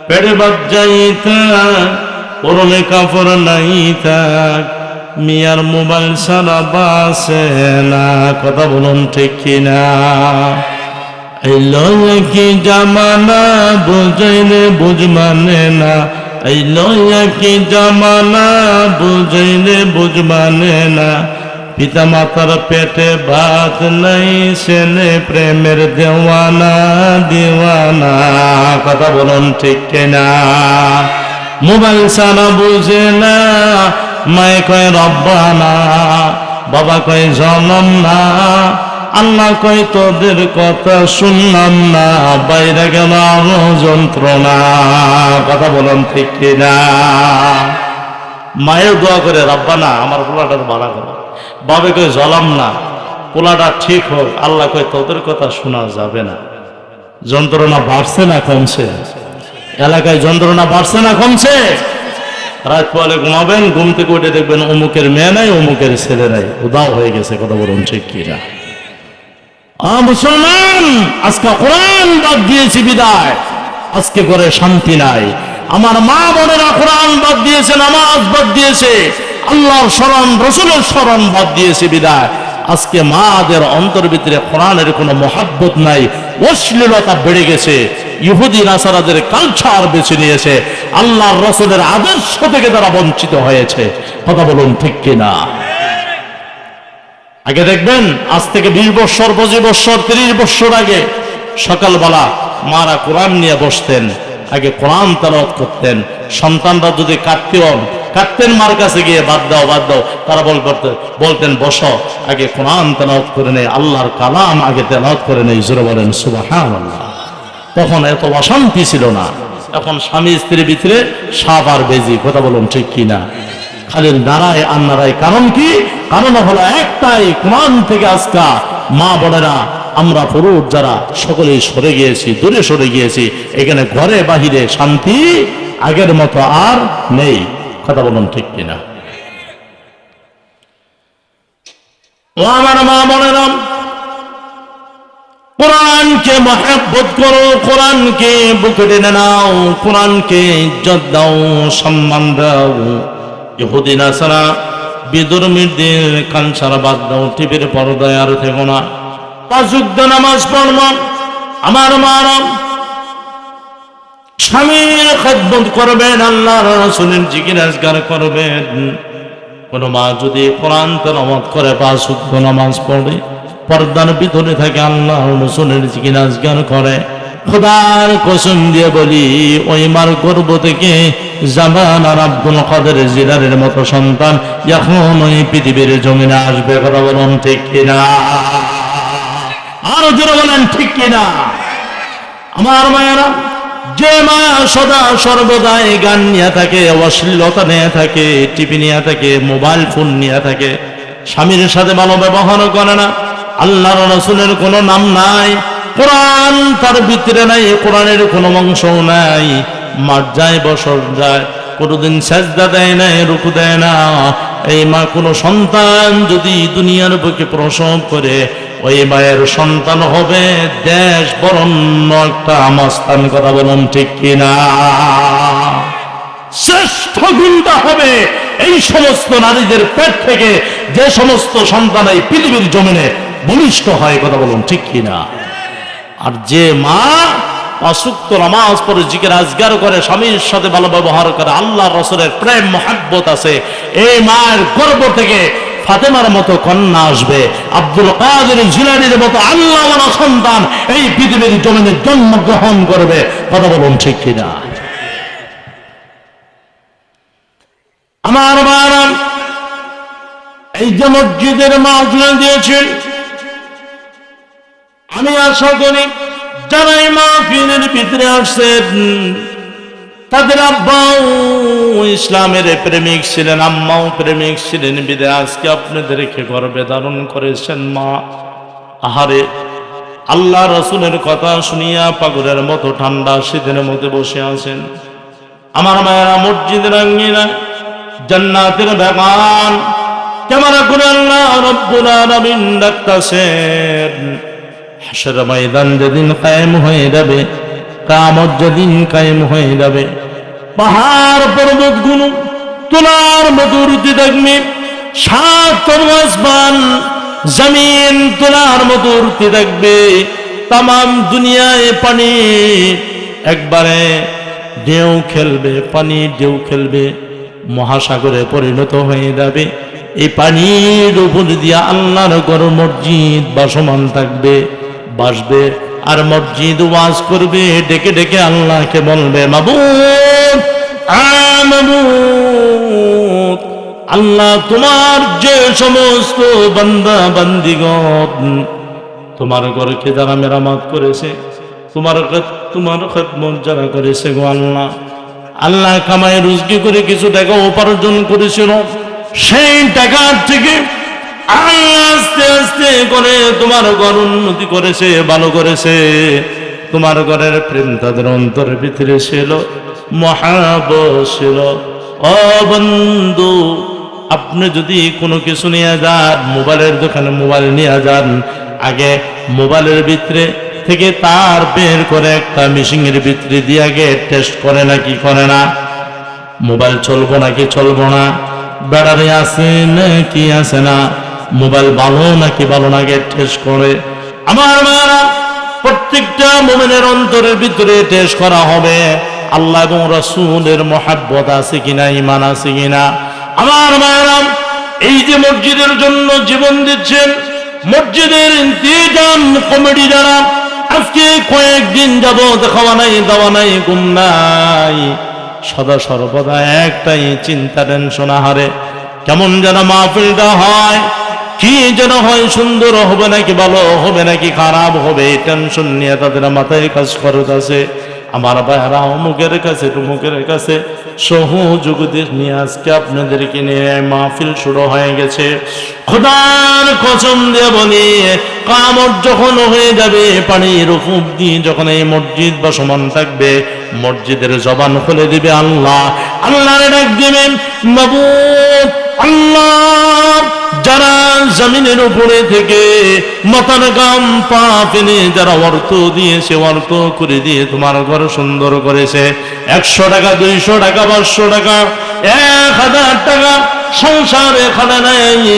পেটে বাদ যাই থাক, পরনে কাপড় নাই থাক, মিয়ার মোবাইল সারা বাসে না। কথা বলুন ঠিক কিনা? এই লয়া কি জামানা, বুঝাইলে বুঝ মানে না। এই লয়া কি জামানা, বুঝাইলে বুঝ মানে না। পিতা মাতার পেটে ভাত নাই, ছেলে প্রেমের দেওয়ানা দিওয়ানা। কথা বলুন ঠিক কিনা? মোবাইল সারা বুঝে না, মায়ে কয় রব্বানা, বাবা কয় জনম না, আল্লাহ কয় তোদের কথা শুনলাম না, বাইরে গেল আরো যন্ত্রণা। কথা বলুন ঠিক কিনা? মায়ের দোয়া করে রব্বানা আমার পোলাটার বাড়া করো। বাবে কয় জ্বলাম না, পোলাটা ঠিক হোক। আল্লাহ কয় তোদের কথা শোনা যাবে না। যন্ত্রণা বাড়ছে না কমছে? এলাকায় যন্ত্রণা বাড়ছে না কমছে? রাত পরে ঘুমাবেন, ঘুম থেকে উঠে দেখবেন অমুকের মেয়ে নাই, অমুকের ছেলে নাই, উদাও হয়ে গেছে। কথা বলুন ঠিক কিনা? মুসলমান, আজকে কোরআন বাদ দিয়েছি বিদায় আজকে করে শান্তি নাই। আমার মা বোনেরা কোরআন বাদ দিয়েছে, নামাজ বাদ দিয়েছে, আল্লাহর স্মরণ রাসূলের স্মরণ বাদ দিয়েছে বিদায় আজকে মাদের অন্তর ভিতরে কোরআনের কোনো মহাব্বত নাই, অশ্লীলতা বেড়ে গেছে, ইহুদি নাসারাদের কালচার বেছে নিয়েছে, আল্লাহর রাসূলের আদর্শ থেকে তারা বঞ্চিত হয়েছে। কথা বলুন ঠিক কিনা? আগে দেখবেন আজ থেকে 20 বছর 25 বছর 30 বছর আগে সকালবেলা মারা কোরআন নিয়ে বসতেন, আগে কোরআন তেলাওয়াত করতেন। সন্তানরা যদি কাঁদতেন মার কাছে গিয়ে বাদ দাও, তারা বলতেন বসো, আগে কোরআন তেলাওয়াত করে নেই, আল্লাহর কালাম আগে তেলাওয়াত করে নেই। জোরে বলেন সুবহানাল্লাহ। তখন এত অশান্তি ছিল না, এখন স্বামী স্ত্রীর ভিতরে সাপ আর বেজি। কথা বলুন ঠিক কিনা? খালি নারায় আর নারায়। কারণ কি? কারণ হলো একটাই, কোরআন থেকে আজকা মা বোনেরা আমরা পুরুষ যারা সকলেই সরে গিয়েছি, দূরে সরে গিয়েছি। এখানে ঘরে বাহিরে শান্তি আগের মতো আর নেই। কথা বলুন ঠিক কিনা? ও আমার মা বোনেরা, কোরআনকে মহব্বত করো, কোরআনকে বুকে টেনে নাও, কোরআনকে ইজ্জত দাও, সম্মান দাও। ইহুদি নাসারা বিধর্মীদের কালচার বাদ দাও, টিভির পর্দায় আর থেকো না। 5 ওয়াক্ত নামাজ পড়ব, আমার মারা স্বামীর খেদমত করবেন, আল্লাহর রাসূলের জিকির আজকার করবেন। কোন মা যদি কোরআন তেলাওয়াত করে 5 ওয়াক্ত নামাজ পড়ে, পর্দার ভিতরে থাকে, আল্লাহর রাসূলের জিকির আজকার করে, খোদার কসম দিয়ে বলি ওই মার গর্ভ থেকে জামান আর আব্দুল কাদের জিলানীর মতো সন্তান এখন ওই পৃথিবীর জমিনে আসবে। কথা বলুন ঠিক কিনা? আরো জোরে বলেন ঠিক কিনা? আমার মায়েরা, যে মা সদা সর্বদাই গান নিয়ে থাকে, অশ্লীলতা নিয়ে থাকে, টিভি নিয়ে থাকে, মোবাইল ফোন নিয়ে থাকে, স্বামীর সাথে ভালো ব্যবহার করে না, আল্লাহর রাসূলের কোনো নাম নাই, কোরআন তার ভিতরে নাই, কোরআনের কোনো অংশ নাই, মাঠ যায় বসর যায়, কোনোদিন সেজদা দেয় না, রুকু দেয় না। এই মা কোনো সন্তান যদি দুনিয়ার বুকে প্রসব করে, ওই মায়ের সন্তান হবে দেশ বরণ্য একটা মাস্তান। কথা বলুন ঠিক কিনা? শ্রেষ্ঠ গুণটা হবে এই সমস্ত নারীদের পেট থেকে যে সমস্ত সন্তান এই পৃথিবীর জমিনে ভূমিষ্ঠ হয়। কথা বলুন ঠিক কিনা? আর যে মা 5 ওয়াক্ত নামাজ পড়ে জিকির আজগার করে, স্বামীর সাথে ভালো ব্যবহার করে, আল্লাহর রাসূলের প্রেম মহব্বত আছে, এই মায়ের গর্ভ থেকে ফাতেমার মতো কন্যা আসবে, আব্দুল কাদের জিলানীর মতো আল্লাহওয়ালা সন্তান এই পৃথিবীর জমিনে জন্মগ্রহণ করবে। কথা বলুন ঠিক কিনা? আমার বাবা, এই যে মসজিদের মাহফিল দিয়েছেন, আমি আশা করি যারা এই মাহফিলের ভিতরে আসছেন তাদের আব্বাও ইসলামের প্রেমিক ছিলেন, আম্মাও প্রেমিক ছিলেন, বিদায় আজকে আপনাদেরকে গর্বে ধারণ করেছেন মা। আহারে, আল্লাহ রাসূলের কথা শুনিয়া পাগলের মতো ঠান্ডা শীতের মধ্যে বসে আছেন। আমার মায়েরা, মসজিদের আঙ্গিনা জান্নাতের বাগান কেমন করে আল্লাহ রব্বুল আলামিন ডাকতেছেন। হাসর ময়দান যেদিন কায়েম হয়ে যাবে, কিয়ামত যেদিন কায়েম হয়ে যাবে, পাহাড় পর্বতগুলো তোলার মতো উঠতে থাকবে, 7 আসমান জমিন তোলার মতো উঠতে থাকবে, তামাম দুনিয়ায় পানি একবারে ঢেউ খেলবে, পানি ঢেউ খেলবে, মহাসাগরে পরিণত হয়ে যাবে। এই পানির উপর দিয়া আল্লাহর ঘর মসজিদ বাসমান থাকবে, বাসবে, আর মসজিদ ওয়াজ করবে, ডেকে ডেকে আল্লাহকে বলবে, মাবুদ মাবুদ, আল্লাহ তোমার যে সমস্ত বান্দা বান্দিগণ তোমার ঘরকে যারা মেরামত করেছে, তোমার খেদমত যারা করেছে গো আল্লাহ, আল্লাহ কামাই রুজকি করে কিছু টাকা উপার্জন করেছিল, সেই টাকার থেকে আস্তে আস্তে করে তোমার ঘর উন্নতি করেছে, ভালো করেছে। তোমার ঘরের প্রেম তাদের অন্তরের ভিতরে ছিল, মহাব্বত ছিল। ও বন্ধু, আপনি যদি কোনো কিছু নিয়ে যান, মোবাইলের দোকানে মোবাইল নিয়ে যান, আগে মোবাইলের ভিতরে থেকে তার বের করে একটা মেশিনের ভিতরে দিয়ে আগে টেস্ট করে নাকি করে না, মোবাইল চলবো নাকি চলবো না, ব্যাটারি আছে নাকি আছে না, মোবাইল ভালো নাকি ভালো না টেস্ট করে। আমার মায়েরা, প্রত্যেকটা মুমিনের অন্তরের ভিতরে টেস্ট করা হবে আল্লাহ এবং রাসূলের মহব্বত আছে কিনা, ঈমান আছে কিনা। আমার মায়েরা, এই যে মসজিদের জন্য জীবন দিচ্ছেন, মসজিদের ইন্তেজাম কমিটি যারা, আজকে কয়েকদিন যাবত খাওয়া নাই, দাওয়া নাই, ঘুম নাই, সদা সর্বদা একটাই চিন্তা, টেনশন, আহারে কেমন যেন মাহফিলটা হয়, কি যেন হয়, সুন্দর হবে নাকি ভালো হবে নাকি খারাপ হবে, এই টেনশন নিয়ে তাদের মাথায় কাজ করতেছে। আমার ভাইরা, অমুকের কাছে টুমুকের কাছে সহযোগী নিয়ে আজকে আপনাদেরকে নিয়ে মাহফিল শুরু হয়ে গেছে। খোদার কসম দিয়ে বলি, কিয়ামত যখন হয়ে যাবে, পানির উপর দিয়ে যখন এই মসজিদ ভাসমান থাকবে, মসজিদের জবান খুলে দিবে আল্লাহ, আল্লাহর ডাক দিবেন মাবুদ আল্লাহ। যারা জমিনের উপরে থেকে মাথার গাম পা ফেলে যারা অর্থ দিয়েছে, অর্থ করে দিয়ে তোমার ঘর সুন্দর করেছে, 100 টাকা, 200 টাকা, 500 টাকা, 1000 টাকা, সংসারে খানা নাই,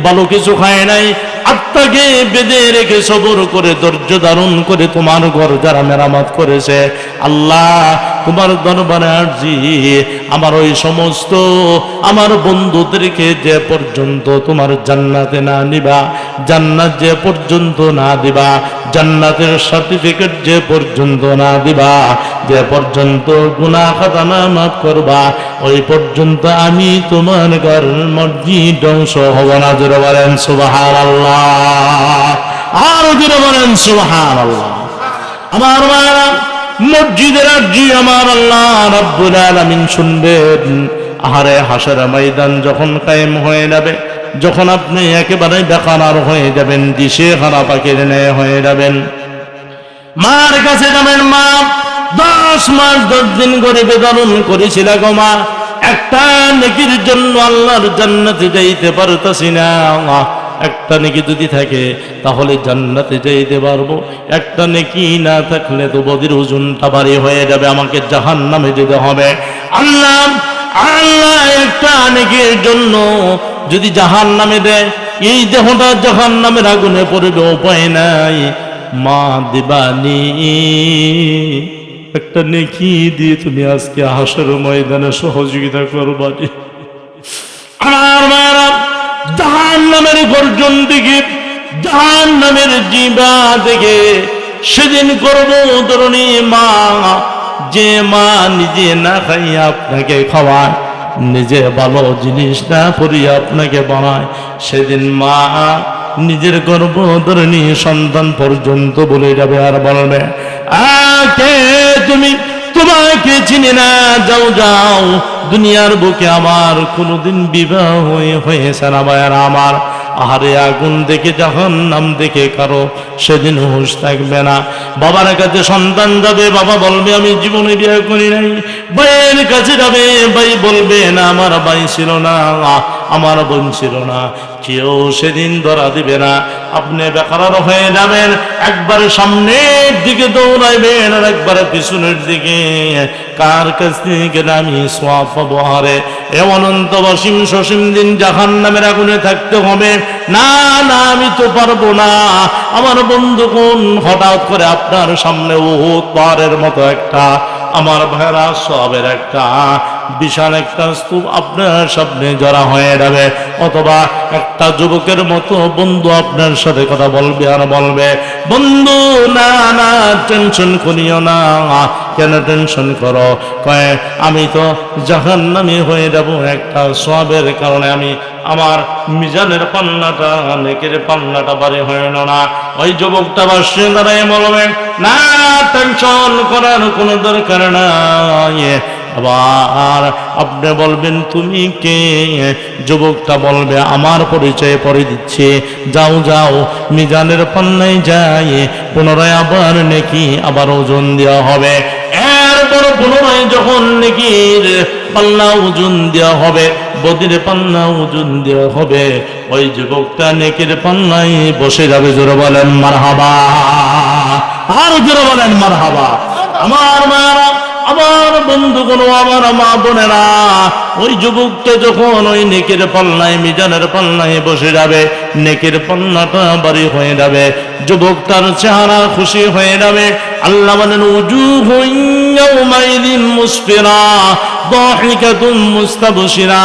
ভালো কিছু খায় নাই, আত্মাকে বেঁধে রেখে সবর করে ধৈর্য ধারণ করে তোমার ঘর যারা মেরামত করেছে, আল্লাহ তোমার দরবারে আরজি, আমার ওই সমস্ত আমার বন্ধুদেরকে যে পর্যন্ত তোমার জান্নাতে না নিবা, জান্নাত যে পর্যন্ত না দিবা, জান্নাতের সার্টিফিকেট যে পর্যন্ত না দিবা, যে পর্যন্ত গুনাহ খাতা মাফ করবা, ওই পর্যন্ত আমি তোমার ঘর মসজিদ ধ্বংস হব না। জোরে বলেন সুবহানাল্লাহ, আর জোরে বলেন সুবহানাল্লাহ। আমার মায়েরা, মসজিদের আরজি আমার আল্লাহ রাব্বুল আলামিন শুনবেন। আহারে, হাসর ময়দান যখন কায়েম হয়ে যাবে, যখন আপনি একেবারে বেকার হয়ে যাবেন, দিশে হারা পাখির ন্যায় হয়ে যাবেন, মার কাছে যাবেন, মা 10 মাস 10 দিন করে বেদন করেছিল গো মা, একটা নেকির জন্য আল্লাহর জান্নাতে যাইতে পারতাছি না, একটা নেকি যদি থাকে তাহলে জান্নাতে যাইতে পারবো, একটা নেকি না থাকলে তো বদির ওজনটা ভারী হয়ে যাবে, আমাকে জাহান্নামে যেতে হবে। আল্লাহ আল্লাহ একটা নেকির জন্য যদি জাহান্নামে দেয়, এই দেহটা জাহান্নামের আগুনে পড়বে, উপায় নাই, মা দিবানি একটা নেকি দিয়ে তুমি আজকে হাসর ময়দানে সহযোগিতা করবা। আমার মায়েরা, জাহান্নামের গর্জন দিকে, জাহান্নামের জিবা দেখে সেদিন করব ধরনী মা, যে মা নিজে না খাইয়া আপনাকে খাওয়ায়, নিজে ভালো জিনিস না পরিয়া আপনাকে বানায়, সেদিন মা নিজের গর্ভধারিণী সন্তান পর্যন্ত বলে যাবে আর বলবে, আকে তুমি, তোমাকে চিনি না, যাও যাও, দুনিয়ার বুকে আমার কোনোদিন বিবাহ হয়েছে না ভাইয়ার আমার। আহারে, আগুন দেখে জাহান্নাম দেখে কারো সেদিন হুঁশ থাকবে না। বাবার কাছে সন্তান যাবে, বাবা বলবে আমি জীবনে বিয়ে করি নাই। ভাইয়ের কাছে যাবে, ভাই বলবে না আমার ভাই ছিল না, আমার বোন ছিল না, কেউ সেদিন ধরা দিবে না। আপনি বেকার হয়ে যাবেন, একবার সামনের দিকে দৌড়াইবেন আর একবার পিছনের দিকে, কার কাছ থেকে আমি সোয়াব পাবো। আরে, এ অনন্ত অসীম সসীম দিন জাহান্নামের আগুনে থাকতে হবে না, না আমি তো পারবো না। আমার বন্ধুগণ, হঠাৎ করে আপনার সামনে উহুদ পাহাড়ের মতো একটা, আমার ভাইরা সবের একটা বিশাল একটা স্তূপ আপনার সামনে জড়া হয়ে যাবে, অথবা একটা যুবকের মতো বন্ধু আপনার সাথে কথা বলবে আর বলবে, বন্ধু না না টেনশন করিও না। কেন টেনশন করো? কয় আমি তো জাহান্নামী হয়ে যাব একটা সওয়াবের কারণে, আমি আমার মিজানের পাল্লাটা, নেকের পাল্লাটা বাড়ি হয়ে না। ওই যুবকটা বাসে দাঁড়ায় বলবে, না টেনশন করার কোনো দরকার নাই। আবার আপনি বলবেন তুমি কে? যুবকটা বলবে আমার পরিচয় পরে দিচ্ছে, যাও যাও মিজানের পাল্লায় যাই, পুনরায় আবার নেকি আবার ওজন দেওয়া হবে। এরপর পুনরায় যখন নেকির পাল্লা ওজন দেওয়া হবে, বদির পাল্লা ওজন দেওয়া হবে, ওই যুবকটা নেকির পাল্লায় বসে যাবে। জোরে বলেন মারহাবা, আর জোরে বলেন মারহাবা। আমার মারা, আমার বন্ধুগণ, আমার মা বোনেরা, ওই যুবকটা যখন ওই নেকের পাল্লায়, মিজানের পাল্লায় বসে যাবে, নেকের পাল্লাটা ভারী হয়ে যাবে, যুবকটার চেহারা খুশি হয়ে যাবে। আল্লাহ বলেন উজুহুন ইয়াউমাইযিন মুসফিরা দাহিকাতুম মুস্তাবশিরা।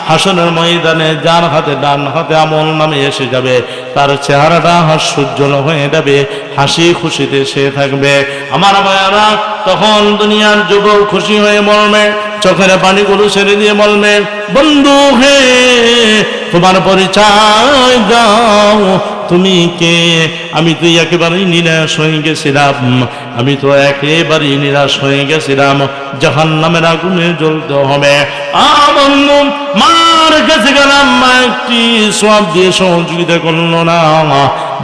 হাসরের ময়দানে যার হাতে, ডান হাতে আমল নামে এসে যাবে, তার চেহারাটা হাস্যোজ্জ্বল হয়ে যাবে, হাসি খুশিতে সে থাকবে। আমার ভাইয়ারা, তখন দুনিয়ার যুবক খুশি হয়ে মরবে, চোখের পানিগুলো ছেড়ে দিয়ে বলবে, বন্ধু হে, তোমার পরিচয় দাও, তুমি কে? আমি তো একেবারেই নিরাশ হয়ে গেছিলাম, আমি তো একেবারেই নিরাশ হয়ে গেছিলাম, জাহান্নামের আগুনে জ্বলতে হবে। বন্ধু, মার কাছে গেলাম, মা একটি সওয়াব দিয়ে সহযোগিতা করলো না,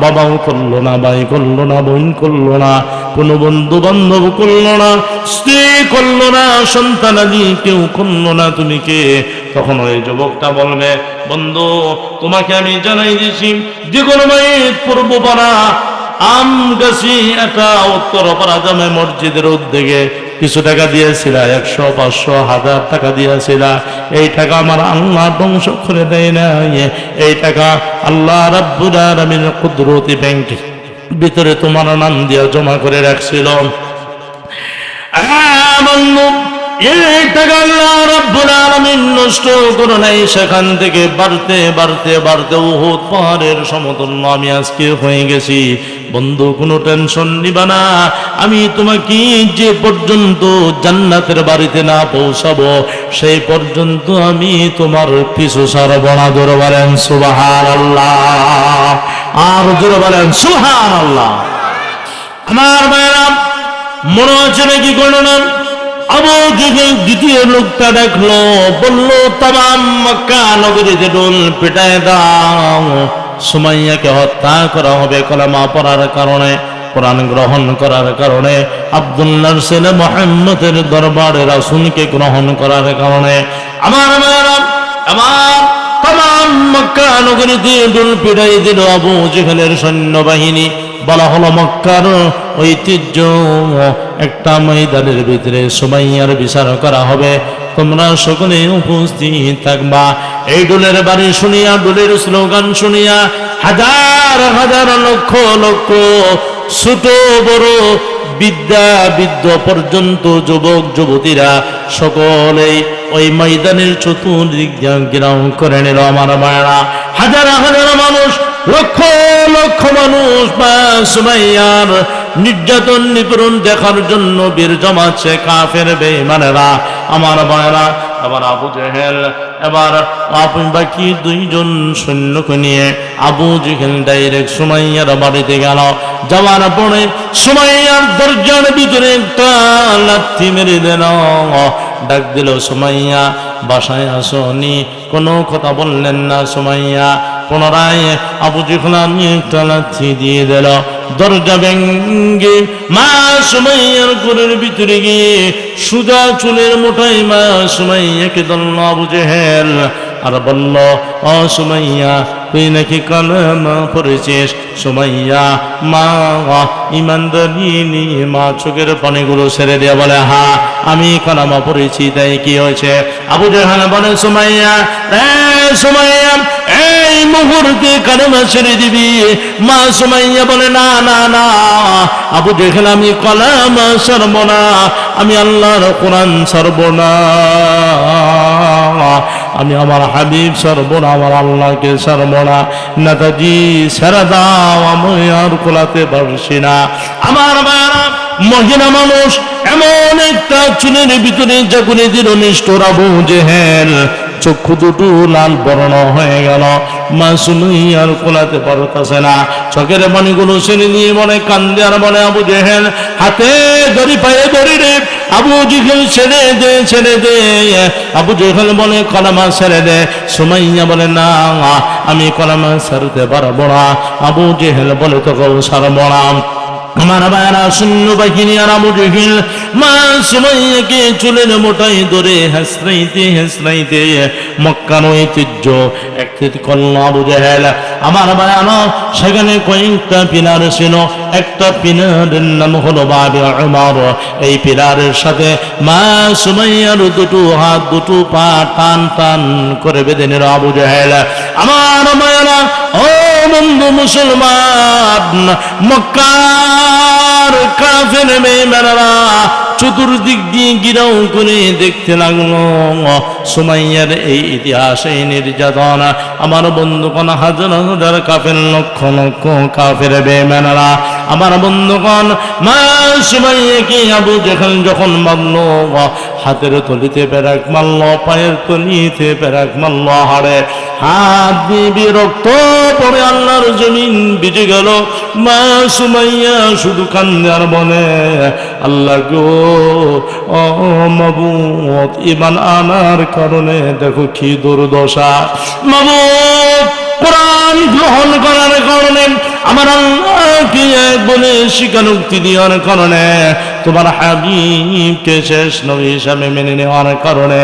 বাবাও করলো না, ভাই করলো না, বোন করলো না, কোনো বন্ধু বান্ধব করলো না, স্ত্রী করলো না, সন্তানাদি কেউ করলো না, তুমি কে? তখন ওই যুবকটা বলবে, বন্ধু তোমাকে আমি জানাই দিছি, যে কোনো মাইত পূর্বপাড়া আমগাছি একটা উত্তরপাড়া জামে মসজিদের উদ্যোগে কিছু টাকা দিয়েছিল, 100, 500, 1000 টাকা দিয়েছিল। এই টাকা আমার আল্লাহ ধ্বংস করে দেয় না, এই টাকা আল্লাহ রাব্বুল আলামিনের কুদরতি ব্যাংকের ভিতরে তোমার নাম দিয়ে জমা করে রাখছিল। এই টাকা আল্লাহ রাব্বুল আলামিন নষ্ট করে নাই, সেখান থেকে বাড়তে বাড়তে বাড়তে উহুদ পাহাড়ের সমতুল্য আমি আজকে হয়ে গেছি। বন্ধু, কোনো টেনশন নিবা না, আমি তোমাকে যে পর্যন্ত জান্নাতের বাড়িতে না পৌঁছাবো, সেই পর্যন্ত আমি তোমার পিছু ছাড়ব না। জোরে বলেন সুবহানাল্লাহ, আর জোরে বলেন সুবহানাল্লাহ। আমার ভাইরা, মনে আছে নাকি ঘটনা? আবু জেহেল দ্বিতীয় লোকটা দেখলো, বললো তামাম মক্কা নগরীতে ডোল পিটায় দাও, সুমাইয়াকে হত্যা করা হবে কলেমা পড়ার কারণে, কোরআন গ্রহণ করার কারণে, আব্দুল্লাহর ছেলে মুহাম্মদের দরবারে রাসূলকে গ্রহণ করার কারণে। আমার মায়েরা, আমার তামাম মক্কা নগরীতে ডোল পিটাই দিল আবু জেহেলের সৈন্যবাহিনী। বলা হলো মক্কার ঐতিহ্য, একটা ময়দানের ভিতরে সুমাইয়ার বিচার করা হবে, তোমরা সকলে উপস্থিত থাকবা। এই ডোলের বাড়ি শুনিয়া, ডোলের স্লোগান শুনিয়া হাজার হাজার লক্ষ লক্ষ ছোট বড়, বিদ্যা বৃদ্ধ পর্যন্ত, যুবক যুবতীরা সকলেই ওই ময়দানের চতুর্দিক ঘেরাও করে নিল। আমার মায়েরা, হাজার হাজার মানুষ, লক্ষ লক্ষ মানুষ সুমাইয়ার নির্যাতন নিপীড়ন দেখার জন্য বীর জমাচ্ছে কাফের বেঈমানেরা। আমার ভাইরা, আবার আবু জেহেল, এবার বাকি দুইজন সৈন্যকে নিয়ে আবু জেহেল ডাইরেক্ট সুমাইয়ার বাড়িতে গেল। যাওয়ার পরে সুমাইয়ার দরজার ভিতরে একটা লাথি মেরে দিল, ডাক দিল, সুমাইয়া বাসায় আসনি? কোনো কথা বললেন না সুমাইয়া। পুনরায় আবু জেহেল একটা লাথি দিয়ে দিল, দরজা ভেঙ্গে মা সুমাইয়ার ঘরের ভিতরে গিয়ে সুজা চুলের মোটাই মা সুমাইয়াকে ধরল আবু জেহেল, আর বলল, ও সুমাইয়া, তুই নাকি কালেমা পড়েছিস? সুমাইয়া মা ইমানদারি নিয়ে মা চোখের পানিগুলো ছেড়ে দিয়ে বলে, হ্যাঁ আমি কালেমা পড়েছি। তাই কি হয়েছে? আবু জেহেল বলে, সুমাইয়া সুমাইয়া এই মুহূর্তে কালেমা ছেড়ে দিবি? মা সুমাইয়া বলে, না না না আবু জেহেল, আমি কালেমা ছাড়ব না, আমি আল্লাহর কোরআন ছাড়ব না, আমি আমার হাবিব ছাড়ব না, আমার আল্লাহকে ছাড়ব না। নেতাজি ছেড়ে দাও, আমি আর কোলাতে পারছি না। আমার ভাইরা, মহিলা মানুষ এমন একটা চুলের ভিতরে জাগুনে দিল নিষ্ঠুর আবু জেহেল, চক্ষু দুটো লাল বর্ণ হয়ে গেল, মা সুমাইয়ার কোলাতে পারতেছে না, চোখের পানিগুলো ছেড়ে নিয়ে বলে, কান্দে আর বলে, আবু জেহেল হাতে ধরি পায়ে ধরি রে, আবু জেহেল ছেড়ে দে ছেড়ে দে। আবু জেহেল বলে, কলেমা ছেড়ে দে। সুমাইয়া বলে, না আমি কলেমা ছাড়তে পারবো না। আবু জেহেল বলে, তোকেও ছাড়বো না। আমার ভাইরা শূন্য বাহিনী আর আবু জেহেল মা সুমাইয়াকে চুলের মোটাই ধরে হেসরাইতে মক্কার ঐতিহ্য একটি করল আবু জেহেল। আমার ভাইরা সেখানে কয়েকটা পিলার ছিল, একটা পিলারের নাম হলো বাবে উমর। এই পিলারের সাথে মা সুমাইয়ার দুটো হাত দুটো পা টান টান করে বেঁধে নিল আবু জেহেল। আমার ভাইরা ও বন্ধু মুসলমান, মক্কার কাফের বেঈমানরা চতুর্দিক দিয়ে গিরাও করে দেখতে লাগলো সুমাইয়ার এই ইতিহাস, এই নির্যাতন। আমার বন্ধুগণ, হাজার হাজার কাফের, লক্ষ লক্ষ কাফের বেঈমানরা আমার বন্ধুগণ মা সুমাইয়াকে আবু জেহেল যখন মারল, হাতের তলিতে পেরাক মারল, পায়ের তলিতে পেরাক মারল, হাড়ে হাত দিয়ে রক্ত পড়ে আল্লাহর জমিন ভিজে গেল। মা সুমাইয়া শুধু কান্দে আর বলে, আল্লাহ গো, ও মাবুদ, ঈমান আনার কারণে দেখো কি দুর্দশা। মাবুদ, কোরআন গ্রহণ করার কারণে, আমার আল্লাহকে বলে স্বীকারোক্তি দেওয়ার কারণে, তোমার হাবিবকে শেষ নবী হিসাবে মেনে নেওয়ার কারণে,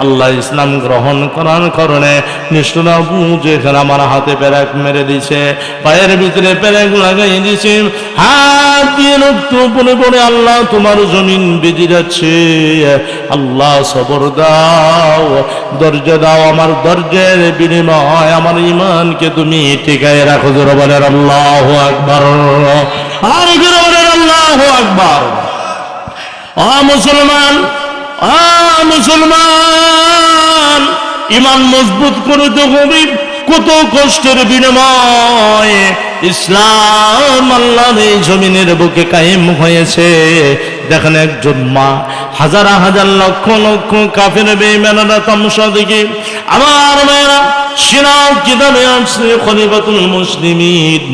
আল্লাহ ইসলাম গ্রহণ করার কারণে নিষ্ঠুর আবু জেহেল আমার হাতে পেরেক মেরে দিছে, পায়ের ভিতরে পেরেক লাগাই দিছে, হাত দিয়ে রক্ত পড়ে পড়ে আল্লাহ তোমার জমিন বেজে যাচ্ছে। আল্লাহ সবর দাও, ধৈর্য দাও, আমার ধৈর্যের বিনিময় আমার ঈমানকে তুমি টিকায় রাখো। জোরে বলেন আল্লাহু আকবার, আর জোরে বলেন আল্লাহু আকবার। মুসলমান, মুসলমান, ঈমান মজবুত করতে হবে। কত কষ্টের বিনিময়ে ইসলাম আল্লাহর এই জমিনের বুকে কায়েম হয়েছে। দেখেন, একজন মা হাজার হাজার লক্ষ লক্ষ কাফের বেঈমানরা তামাশা দেখে। আমার মেয়েরা, সিরাত কিতাবে আছে খলিফাতুল মুসলিমিন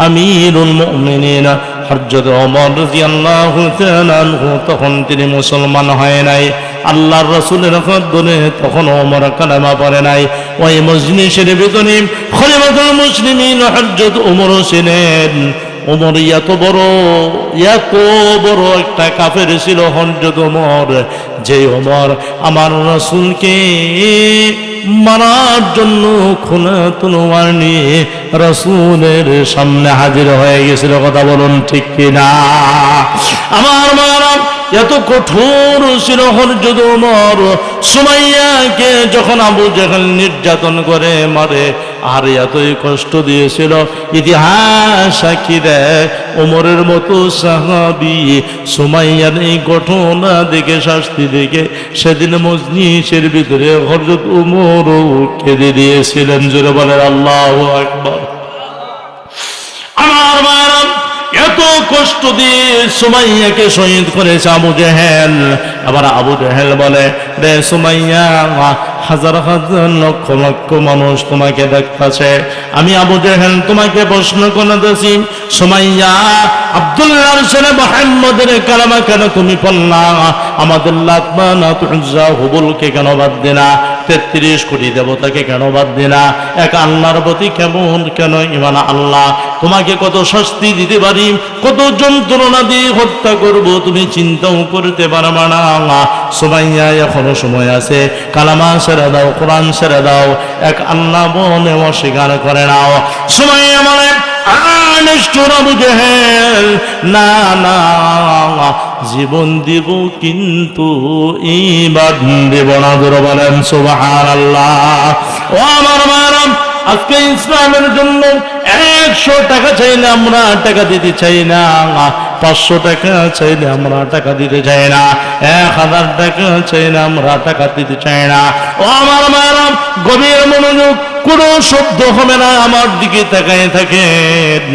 আমিরুল মুমিনিন হযরত ওমর রাদিয়াল্লাহু তাআলা আনহু, তখন তিনি মুসলমান হয় নাই, আল্লাহর রাসূলের হাত ধরে তখন ওমর কালেমা পড়ে নাই। ওই মজলিসের ভিতরে খলিফাতুল মুসলিমিন হযরত ওমর ছিলেন। ওমর এত বড় একটা কাফের ছিল হযরত ওমর, যে ওমর আমার রাসূলকে মারার জন্য খোলা তলোয়ার নিয়ে রাসূলের সামনে হাজির হয়ে গেছিল। কথা বলুন ঠিক কিনা? আমার মারা এত কঠোর ছিল হযরত ওমর, সুমাইয়াকে যখন আবু জেহেল নির্যাতন করে মারে, আর এতই কষ্ট দিয়েছিল, ইতিহাস সাক্ষী দেয় ওমরের মতো সাহাবী সুমাইয়ার এই ঘটনা দেখে, শাস্তি দেখে সেদিন মজলিসের ভিতরে হযরত ওমরও কেঁদে দিয়েছিলেন। জোরে বলেন আল্লাহু আকবার। আমার মায়েরা, এত কষ্ট দিয়ে সুমাইয়াকে শহীদ করেছে আবু জেহেল। আবার আবু জেহেল বলে, রে সুমাইয়া, হাজার হাজার লক্ষ লক্ষ মানুষ তোমাকে দেখতেছে, আমি আবু জেহেল তোমাকে প্রশ্ন করতেছি, সুমাইয়া, আব্দুল্লাহর ছেলে মুহাম্মদের কালেমা কেন তুমি পড়লা? আমাদের লাত মানাত উজ্জা হুবলকে কেন বাদ দিনা? 33 কোটি দেবতাকে কেন বাদ দিনা? এক আল্লাহর প্রতি কেন ঈমান আল্লাহ? তোমাকে কত শাস্তি দিতে পারি, কত যন্ত্রণা দিয়ে হত্যা করব, তুমি চিন্তাও করতে পারবা না। সুমাইয়া, এখনো সময় আছে, কালামা ছেড়ে দাও, কোরআন ছেড়ে দাও, এক আল্লাহ বলে অস্বীকার করে নাও। সুমাইয়া বলে, নিষ্ঠুর আবু জেহেল, না না, জীবন দিব কিন্তু ঈমান দেব না। জোরে বলেন সুবহানাল্লাহ। ও আমার মায়েরা, আজকে ইসলামের জন্য 100 টাকা চাইলে আমরা টাকা দিতে চাই না, 500 টাকা চাইলে আমরা টাকা দিতে চাই না, 1000 টাকা চাইলে আমরা টাকা দিতে চাই না। ও আমার মায়েরা, গভীর মনোযোগ, কোনো শব্দ হবে না, আমার দিকে তাকায় থাকেন।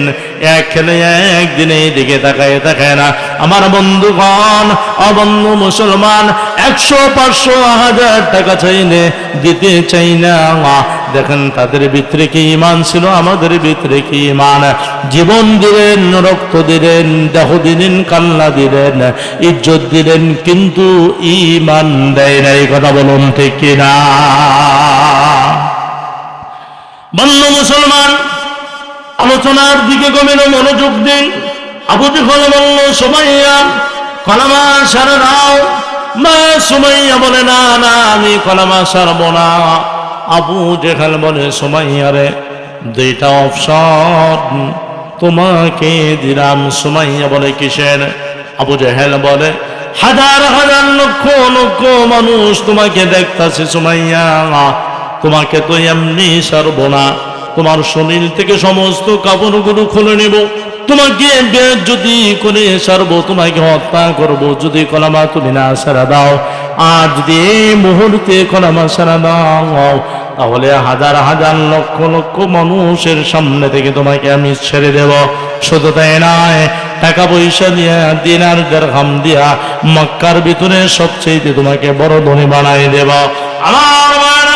এক খেলে একদিনে দিকে তাকায় থাকে না। আমার বন্ধুগণ, অবন্ধু মুসলমান, 100, 500, 1000 টাকা চাইলে দিতে চাই না। দেখেন তাদের ভিতরে কি ঈমান ছিল, আমাদের ভিতরে কি ঈমান। জীবন দিলেন, রক্ত দিলেন, দেহ দিলেন, কান্না দিলেন, ইজ্জত দিলেন, কিন্তু ঈমান দেয় না। এই কথা বলুন ঠিক কিনা? বন্ধু মুসলমান, আলোচনার দিকে গভীর মনোযোগ দিন। আবু জেহেল বলল, সুমাইয়া কলেমা সারা দাও। মা সুমাইয়া বলে, না না, আমি কলেমা সারব না। আবু জেহেল বলে, সুমাইয়া রে, দুইটা অপশন তোমাকে দিলাম। সুমাইয়া বলে, কিসের? আবু জেহেল বলে, হাজার হাজার লক্ষ লক্ষ মানুষ তোমাকে দেখতাছে সুমাইয়া, তোমাকে তো এমনি ছাড়ব না। তোমার শরীর থেকে সমস্ত কাপড়গুলো খুলে নিব, তোমাকে বেজ্জতি করে ছাড়বো, তোমাকে হত্যা করব যদি কলেমা তুমি না সারা দাও। আর যদি এই মুহূর্তে কলেমা সারা দাও, তাহলে হাজার হাজার লক্ষ লক্ষ মানুষের সামনে থেকে তোমাকে আমি ছেড়ে দেব। শুধু তাই নয়, টাকা পয়সা দিয়া, দিনার দিরহাম দিয়া মক্কার ভিতরে সবচেয়ে তোমাকে বড় ধনী বানাই দেব। আমার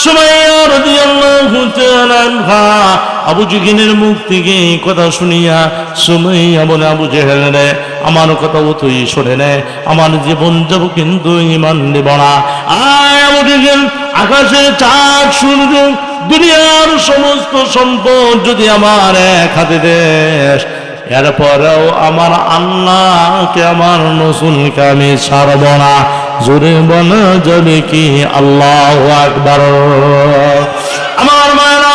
সুমাইয়া রাদিয়াল্লাহু তাআলা আনহা আবু জেহেলের মুখ থেকে কথা শুনিয়া সুমাইয়া বলে, আবু জেহেল রে, আমার কথাও তুই শুনে নে, আমার জীবন যাব কিন্তু ঈমান দেব না। আয় আবু জেহেল, আকাশের চাঁদ সূর্য দুনিয়ার সমস্ত সম্পদ যদি আমার এক হাতে দেশ, এরপরেও আমার আল্লাহকে, আমার রাসূলকে আমি ছাড়ব না। জোরে বলা যাবে কি আল্লাহু আকবার? আমার মায়েরা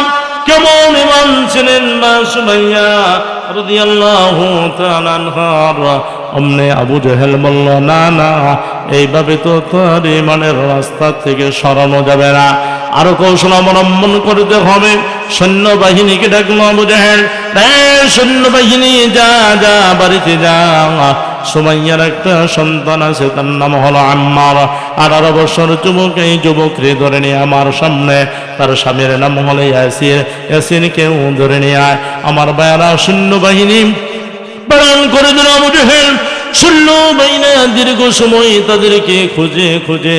কেমন ঈমান ছিলেন মা সুমাইয়া রাদিয়াল্লাহু তাআলা আনহার। অমনে আবু জেহেল বলল, না না, এইভাবে তো তোর ঈমানের রাস্তা থেকে সরানো যাবে না, আরো কৌশল অবলম্বন করতে হবে। সৈন্যবাহিনীকে ডাকলো আবু জেহেল, সৈন্যবাহিনী যা যা, বাড়িতে যা। সুমাইয়ার একটা সন্তান আছে, তার নাম হলো আম্মার, 18 বছর যুবক। এই যুবককে ধরে নিয়ে আমার সামনে, তার স্বামীর নাম হলো ইয়াসির, ইয়াসিরকেও ধরে নিয়ে আয়। আমার ভাইয়ারা, সৈন্যবাহিনী প্রাণ করে দিল আবু জেহেল। সৈন্যবাহিনী দীর্ঘ সময় তাদেরকে খুঁজে খুঁজে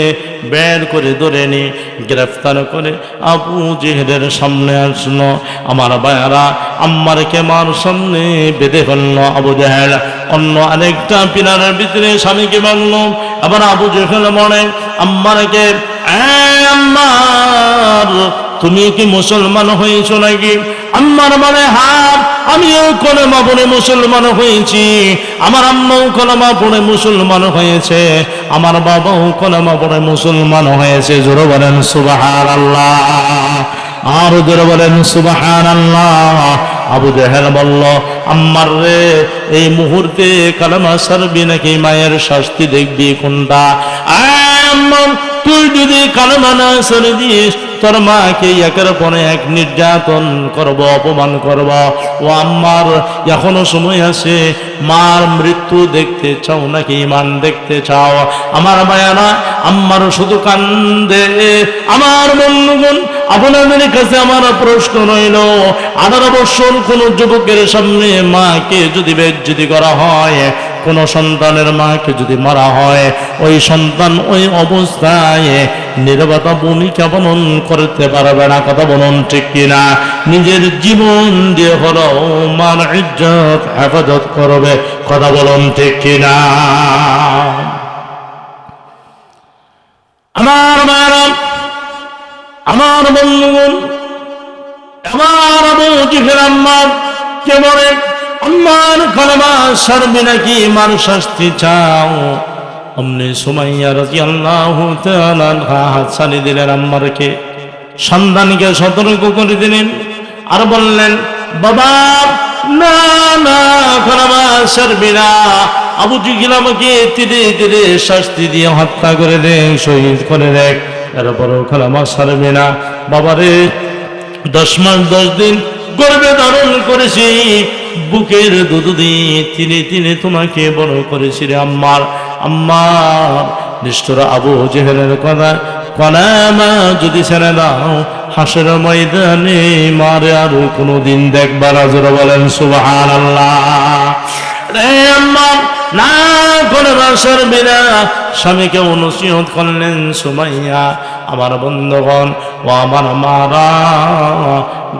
বের করে ধরে নিয়ে গ্রেফতার করে আবু জেহেলের সামনে আসলো। আমার ভাইয়ারা, আম্মারকে মার সামনে বেঁধে ফেলল আবু জেহেল। অন্য আরেকটা পিলারের ভিতরে স্বামীকে বাঁধল। আবার আবু জেহেল মনে আম্মারকে, আম্মার, তুমি কি মুসলমান হয়েছো নাকি? আম্মার মানে, হ্যাঁ, আমিও কলেমা পড়ে মুসলমান হয়েছি, আমার আম্মাও কলেমা পড়ে মুসলমান হয়েছে, আমার বাবাও কলেমা পড়ে মুসলমান হয়েছে। জোরে বলেন সুবহানাল্লাহ, আর জোরে বলেন সুবহানাল্লাহ। আবু জেহেল বলল, আম্মার রে, এই মুহূর্তে কালেমা ছাড়বি নাকি মায়ের শাস্তি দেখবি কোনটা? আম্মা, তুই যদি কালেমা না ছেড়ে দিস, তোর মাকে একের পরে এক নির্যাতন করব, অপমান করব। ও আম্মার, এখনো সময় আছে, মার মৃত্যু দেখতে চাও নাকি ঈমান দেখতে চাও? আমার মায়ানা, আম্মার শুধু কান্দে। আমার বন্ধুগণ, আপনাদের কাছে আমার প্রশ্ন রইল, 18 বছর কোন যুবকের সামনে মাকে যদি বেজ্জতি করা হয়, কোন সন্তানের মাকে যদি মারা হয়, ওই সন্তান ওই অবস্থায় নীরবতা ভূমিকা পালন করতে পারবে না। কথা বলুন ঠিক কিনা? নিজের জীবন দিয়ে হলো মার ইজ্জত হেফাজত করবে। কথা বলুন ঠিক কিনা? আমার মায়েরা, আমার বন্ধুগণ, আমার আবু জেহেল আম্মার কে বলে, আম্মার কলেমা ছাড়বি নাকি মার শাস্তি চাও? অমনি সুমাইয়া রাদিয়াল্লাহু তাআলা আনহা হাত ছাড়িয়ে দিলেন আম্মারকে, সন্তানকে সতর্ক করে দিলেন, আর বললেন, বাবা, না না, কলেমা ছাড়বি না। আবু জেহেল আমাকে ধীরে ধীরে শাস্তি দিয়ে হত্যা করে দে, শহীদ করে দেখ, এরপরও কলেমা ছাড়বি না। বাবারে, 10 মাস 10 দিন গর্ভে ধারণ করেছি, বুকের দুধ দিয়ে তিনে তিনে তোমাকে বড় করেছি রে আম্মার। আম্মার নিষ্ঠুর আবু জেহেলের কথা, কলেমা যদি ছেড়ে দাও, হাসের ময়দানে মারে আর কোনোদিন দেখবার। জোরে বলেন সুবহানাল্লাহ। রে আম্মা, না, কলেমা ছাড়বি না। স্বামীকে নসিহত করলেন সুমাইয়া। আমার বন্ধুগণ ও আমার মারা,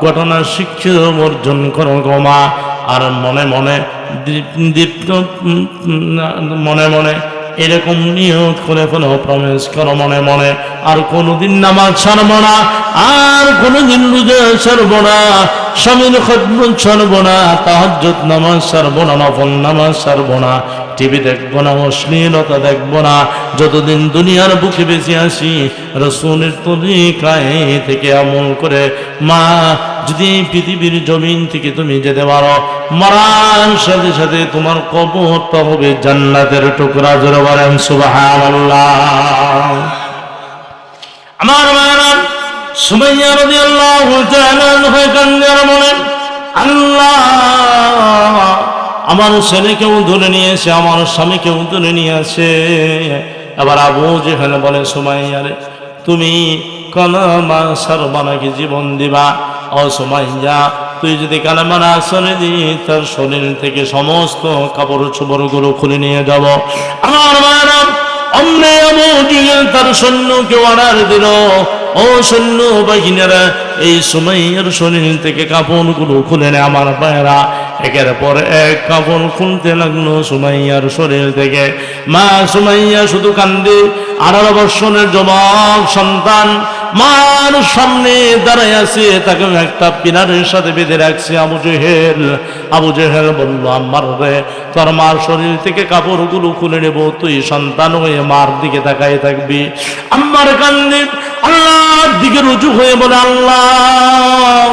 ঘটনা শিক্ষা অর্জন করো গো মা। আর মনে মনে দীপ্ত মনে মনে এরকম নিয়ত করে কোনো প্রমিস করো মনে মনে, আর কোনোদিন নামাজ ছাড়বো না, আর কোনোদিন রোজা ছাড়বো না, স্বামীর খেদমত ছাড়বো না, তাহাজ্জুদ নামাজ ছাড়বো না, নফল নামাজ ছাড়বো না, টিভি দেখবো না, অশ্লীলতা দেখবো না, যতদিন দুনিয়ার বুকে বেঁচে আসি রাসূলের তরিকায় থেকে আমল করে। মা যদি পৃথিবীর জমিন থেকে তুমি যেতে পারো, মরার সাথে সাথে তোমার কবরটা হবে জান্নাতের টুকরা। জোরে বলেন সুবহানাল্লাহ। আমার মায়েরা, সুমাইয়া রাদিয়াল্লাহু তাআলা আনহা কান্নার বলেন, আল্লাহ আমার ছেলেকেও ধরে নিয়েছে, আমার স্বামীকেও ধরে নিয়েছে। এবার আবু জেহেল বলে, সুমাইয়া রে, তুমি কালেমা ছাড়বা নাকি জীবন দিবা? ও সুমাইয়া, তুই যদি কালেমা না ছেড়ে দি, তার শরীর থেকে সমস্ত কাপড় চোপড়গুলো খুলে নিয়ে যাব। আমার মায়েরা, অমনে আবু জেহেল তার সৈন্যকে অর্ডার দিল, ও সৈন্য বাহিনীরা, এই সুমাইয়ার শরীর থেকে কাপড়গুলো খুলে নেয়। আমার ভাইয়েরা, একের পর এক কাপড় খুলতে লাগলো সুমাইয়ার শরীর থেকে। মা সুমাইয়া শুধু কান্দে। 18 বৎসরের যুবক সন্তান মার সামনে দাঁড়ায় আছে, তাকে একটা পিলারের সাথে বেঁধে রাখছে আবু জেহেল। আবু জেহেল বলল, আম্মার রে, তোর মার শরীর থেকে কাপড়গুলো খুলে নেব, তুই সন্তান হয়ে মার দিকে তাকায় থাকবি। আম্মার কান্দে আল্লাহর দিকে রুজু হয়ে বলে, আল্লাহ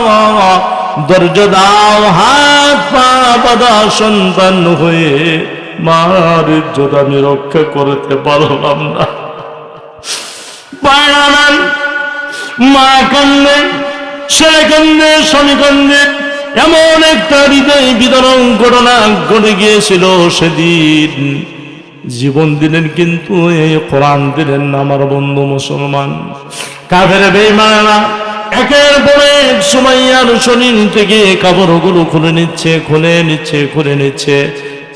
ধৈর্য দাও, হাত পা বাঁধা সন্তান হয়ে মার ইজ্জত আমি রক্ষা করতে পারলাম না। পায়রান মা কান্দে, ছেলে কান্দে, স্বামী কান্দে। এমন একটা হৃদয় বিদারক ঘটনা ঘটে গিয়েছিল সেদিন। জীবন দিলেন কিন্তু এই কোরআন দিলেন না। আমার বন্ধু মুসলমান, কাফের বেঈমানেরা একের পর এক সুমাইয়ার শরীর থেকে কাপড়গুলো খুলে নিচ্ছে,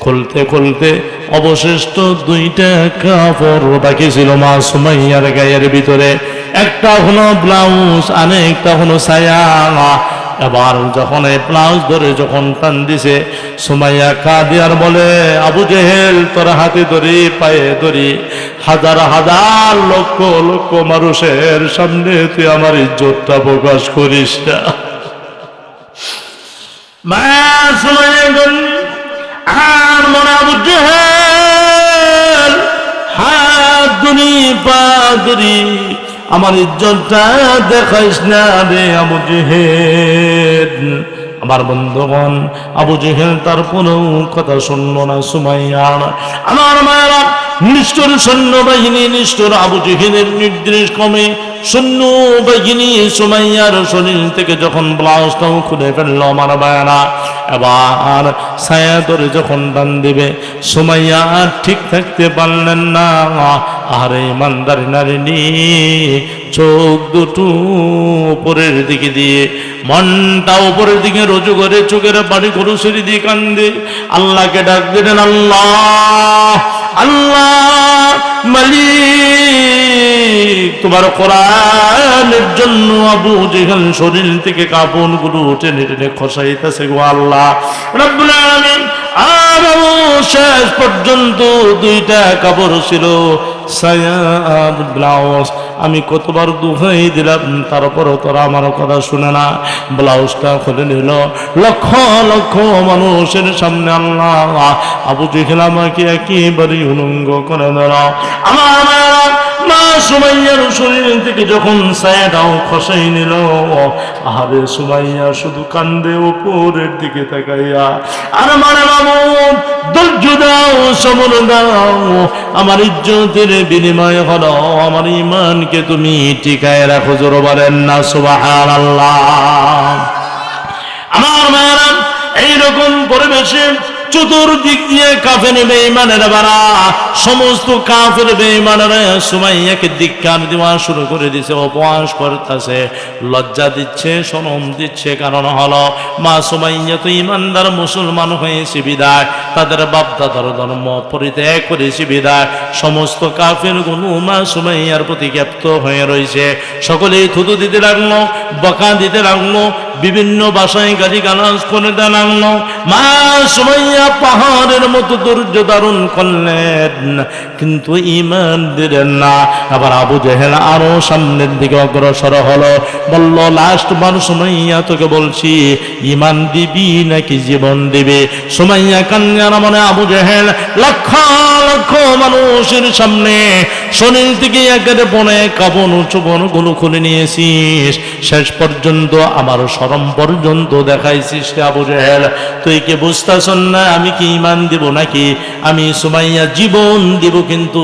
খুলতে খুলতে অবশিষ্ট 2টা কাপড় বাকি ছিল মা সুমাইয়ার গায়ের ভিতরে। একটা হলো ব্লাউজ, আরেকটা হলো সায়া। এবার যখন এই ব্লাউজ ধরে যখন টান দিছে, সুমাইয়া কাঁদে আর বলে, আবু জেহেল, তোর হাতে ধরি, পায়ে ধরি, হাজার হাজার লক্ষ লক্ষ মানুষের সামনে তুই আমার ইজ্জতটা প্রকাশ করিস না। মা সুমাইয়া আর মনে, আবু জেহেল, হাত ধরি, পা ধরি, আমার ইজ্জতটা দেখাইস না রে আবু জেহেল। আমার বন্ধুগণ, আবু জেহেল তারপরেও কথা শুনল না সুমাইয়ার। আমার মায়েরা, নিষ্ঠুর সৈন্যবাহিনী, নিষ্ঠুর আবু জেহেলের নির্দেশ ক্রমে সৈন্যবাহিনী সুমাইয়ার শরীর থেকে যখন ব্লাউজটাও খুলে ফেলল। আমার মায়েরা, এবার ছায়া ধরে যখন টান দিবে, সুমাইয়া ঠিক থাকতে পারলেন না। আরে ইমানদার নারী, চোখ দুটো উপরের দিকে দিয়ে, মনটা উপরের দিকে রুজু করে, চোখের পানি গরুসরি দিয়ে কান্দে, আল্লাহকে ডাক দিলেন, আল্লাহ, আল্লাহ মালিক, তোমার কোরআনের জন্য আবু জেহেল শরীর থেকে কাপড়গুলো টেনে টেনে খসাইতেছে গো আল্লাহ রাব্বুল আলামিন। আর শেষ পর্যন্ত 2টা কাপড় ছিল, সায়া আর ব্লাউজ। আমি কতবার দুহাই দিলাম, তারপরও তোরা আমার কথা শুনে না। ব্লাউজটা খুলে নিল, লক্ষ লক্ষ মানুষের সামনে আল্লাহ আবু জেহেল আমাকে একেবারে উলঙ্গ করে দিল। আমার মা সুমাইয়ার শরীর থেকে যখন ছায়াটাও খসাই নিল, আরে সুমাইয়া শুধু কান্দে উপরের দিকে তাকাইয়া। আর মানে বাবু, ধৈর্য দাও, সবর দাও, আমার ইজ্জতের বিনিময় হলো আমার ইমানকে তুমি টিকায় রাখো। জোরে বলেন না সুবহানাল্লাহ। আমার মায়েরা, এইরকম পরিবেশে চতুর্দিক দিয়ে কাফের বেঈমানেরা বাড়া, সমস্ত কাফের বেঈমানেরা সুমাইয়াকে ধিক্কার দেওয়া শুরু করে দিয়েছে, উপহাস করতেছে, লজ্জা দিচ্ছে, শরম দিচ্ছে। কারণ হলো মা সুমাইয়া তো ইমানদার মুসলমান হয়েছে বিদায়, তাদের বাপদাদার ধর্ম পরিত্যাগ করেছে বিদায় সমস্ত কাফের গুলো মা সুমাইয়ার প্রতি ক্ষিপ্ত হয়ে রয়েছে। সকলেই থুতু দিতে লাগলো, বকা দিতে লাগলো, বিভিন্ন বাসায় গালি গালাজ করে দেন। মা সুমাইয়া পাহাড়ের মতো ধৈর্য ধারণ করলেন, কিন্তু ঈমান দিলেন না। আবার আবু জেহেল আরো সামনের দিকে অগ্রসর হলো, বলল, লাস্ট বার সুমাইয়া তোকে বলছি, ঈমান দিবি নাকি জীবন দিবি? সুমাইয়া কান্নার মনে আবু জেহেল লক্ষ লক্ষ মানুষের সামনে শরীর থেকে একেবারে বনে কাপড় চোপড়গুলো খুলে নিয়েছিস, শেষ পর্যন্ত আমার শরম পর্যন্ত দেখাইছিস আবু জেহেল। তুই কি বুঝতেছ না আমি কি ঈমান দিব নাকি? আমি সুমাইয়া জীবন দিব কিন্তু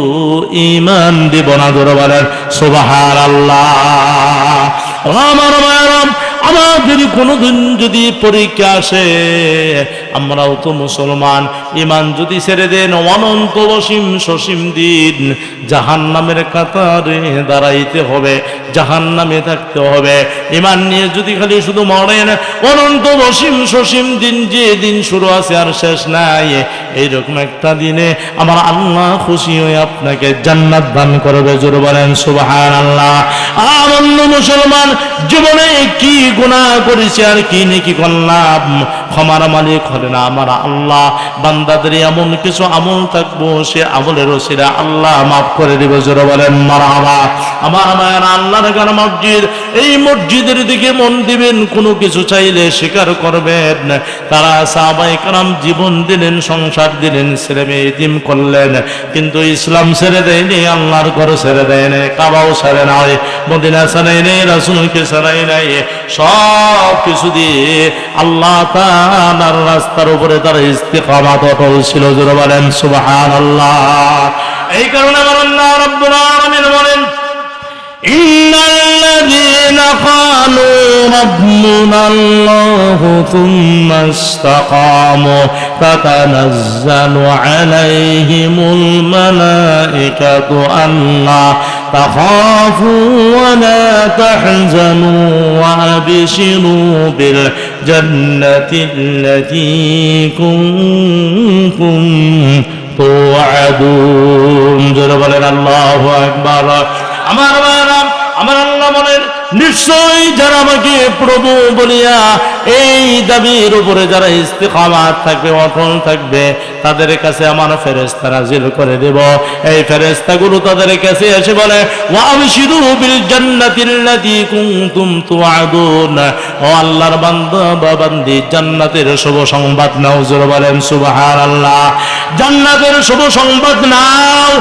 ঈমান দিব না। ধরে বলেন সুবহানাল্লাহ। আমার মায়েরা, আমাদের কোনোদিন যদি পরীক্ষা আসে, আমরাও তো মুসলমান, ঈমান যদি ছেড়ে দেন অনন্ত অসীম সসীম দিন জাহান্নামের কাতারে দাঁড়াইতে হবে, জাহান্নামে থাকতে হবে। ঈমান নিয়ে যদি খালি শুধু মরেন, অনন্ত অসীম সসীম দিন, যে দিন শুরু আছে আর শেষ নাই, এইরকম একটা দিনে আমার আল্লাহ খুশি হয়ে আপনাকে জান্নাত দান করবে। জোরে বলেন সুবহানাল্লাহ। আমন্ন মুসলমান, জীবনে কি গুনাহ করেছি আর কি নেকি করলাম, ক্ষমার মালিক হলেন আমার আল্লাহ। বান্দাদের এমন কিছু আমল থাকবো, সে আমলের ওসিলা আল্লাহ মাফ করে দিবে। জোরে বলেন মারহাবা। আমার মায়ের আল্লাহর ঘর মসজিদ, এই মসজিদের দিকে মন দিবেন, কোনো কিছু চাইলে স্বীকার করবেন। তারা সাহাবায়ে কেরাম জীবন দিলেন, সংসার দিলেন, ছেলে মেয়ে ইতিম করলেন, কিন্তু ইসলাম ছেড়ে দেয়নি, আল্লাহর ঘর ছেড়ে দেয়নি, কাবাও ছেড়ে নাই, মদিনা ছেড়ে নেই, রাসূলকে ছেড়ে নাই, সব কিছু দিয়ে আল্লাহ তাআলার রাস্তার উপরে তারা ইস্তিকামাত অটল ছিল। জোরে বলেন সুবহানাল্লাহ। এই কারণে আমার আল্লাহ রাব্বুল আলামিন বলেন, ইন্নাল্লাযীনা ক্বালু রাব্বুনাল্লাহু থুম্মা ইসতাকামু তাতানাজ্জালু আলাইহিমুল মালাইকাতু আল্লা তাখাফু ওয়া লা তাহজানু ওয়া আবশিরু বিল জান্নাতিল্লাতী কুনতুম তুআদুন। জোরে বলেন আল্লাহু আকবার। আমার আল্লাহ বলেন, নিশ্চয়ই যারা আমাকে প্রভু বলিয়া এই দাবির উপরে যারা ইস্তিকামাত থাকবে, অটল থাকবে, তাদের কাছে আমার ফেরেশতা নাযিল করে দেব। এই ফেরেশতাগুলো তাদের কাছে এসে বলে, ওয়া আবশিরু বিল জান্নাতিল্লাতী কুনতুম তুআদুন, ও আল্লাহর বান্দা বা বান্দি, জান্নাতের শুভ সংবাদ নাও। জোরে বলেন সুবহানাল্লাহ। জান্নাতের শুভ সংবাদ নাও।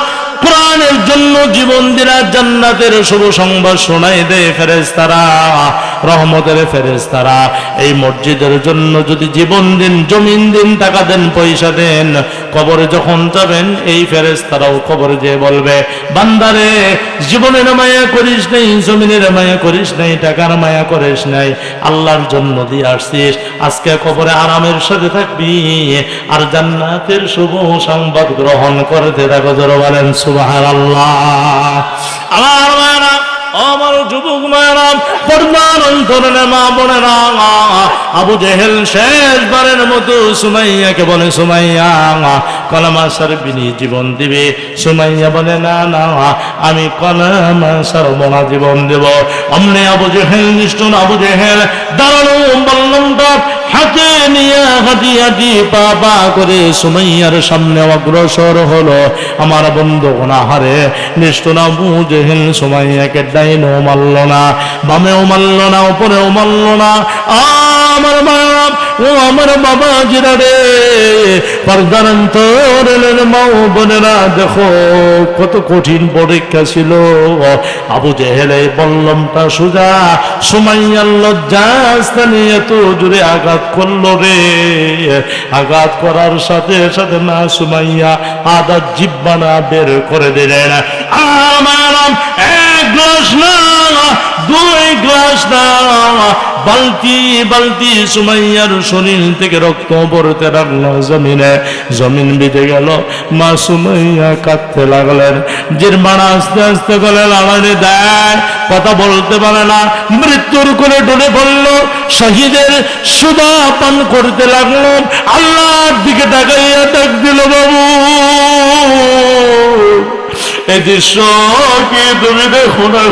কোরআনের জন্য জীবন দিলা, জান্নাতের শুভ সংবাদ শোনাই দেয় ফেরেশতারা, রহমতের ফেরেশতারা। এই মসজিদের জন্য যদি জীবন দিন, জমিন দিন, টাকা দেন, পয়সা দেন, কবরে যখন যাবেন এই ফেরেশতারাও কবরে যেয়ে বলবে, বান্দারে জীবনের মায়া করিস নাই, জমিনের মায়া করিস নাই, টাকার মায়া করিস নাই, আল্লাহর জন্য দিয়ে আসছিস, আজকে কবরে আরামের সাথে থাকবি আর জান্নাতের শুভ সংবাদ গ্রহণ করতে থাকো। জোরে বলেন সুবহানাল্লাহ। আমার মায়েরা, আমার যুবক মায়েরা, পর্দার অন্তরের মা বোনেরা, আবু জেহেল শেষবারের মতো সুমাইয়াকে বলে, সুমাইয়া কলেমা সারবিনি, জীবন দিবে? সুমাইয়া বলে, না না, আমি কলেমা সারব না, জীবন দেব। অমনে আবু জেহেল, নিষ্ঠুর আবু জেহেল দাঁড়ানো বল্লমটা হাতে নিয়ে হাঁটি হাঁটি পা পা করে সুমাইয়ার সামনে অগ্রসর হলো। আমার বন্ধু হারে, নিষ্ঠুর আবু জেহেল সুমাইয়াকে ডাইনেও মারল না, বামেও মারল না, উপরেও মারল না। আমার মা ও আমার বাবা জিরা রে, পর্দার অন্তরের মা ও বোনেরা, দেখো কত কঠিন পরীক্ষা ছিল। আবু জেহেল এই বল্লমটা সোজা সুমাইয়ার লজ্জাস্থানে এত জোরে আঘাত করলো রে, আঘাত করার সাথে সাথে না সুমাইয়া আদা জিব্বানা বের করে দিলেন। আমার এক গ্লাস না, দুই গ্লাস না, বালতি বালতি সুমাইয়ার শরীর থেকে রক্ত পড়তে লাগলো জমিনে, জমিন ভিজে গেল। মা সুমাইয়া কাঁদতে লাগলেন, জিরবানা আস্তে আস্তে গলে লাগালে দেয়, কথা বলতে পারে না, মৃত্যুর কোলে ডলে পড়ল, শহীদের সুধা পান করতে লাগলো। আল্লাহর দিকে তাকাইয়া ডাক দিল, বাবু এই দৃশ্য কি তুমি দেখো না?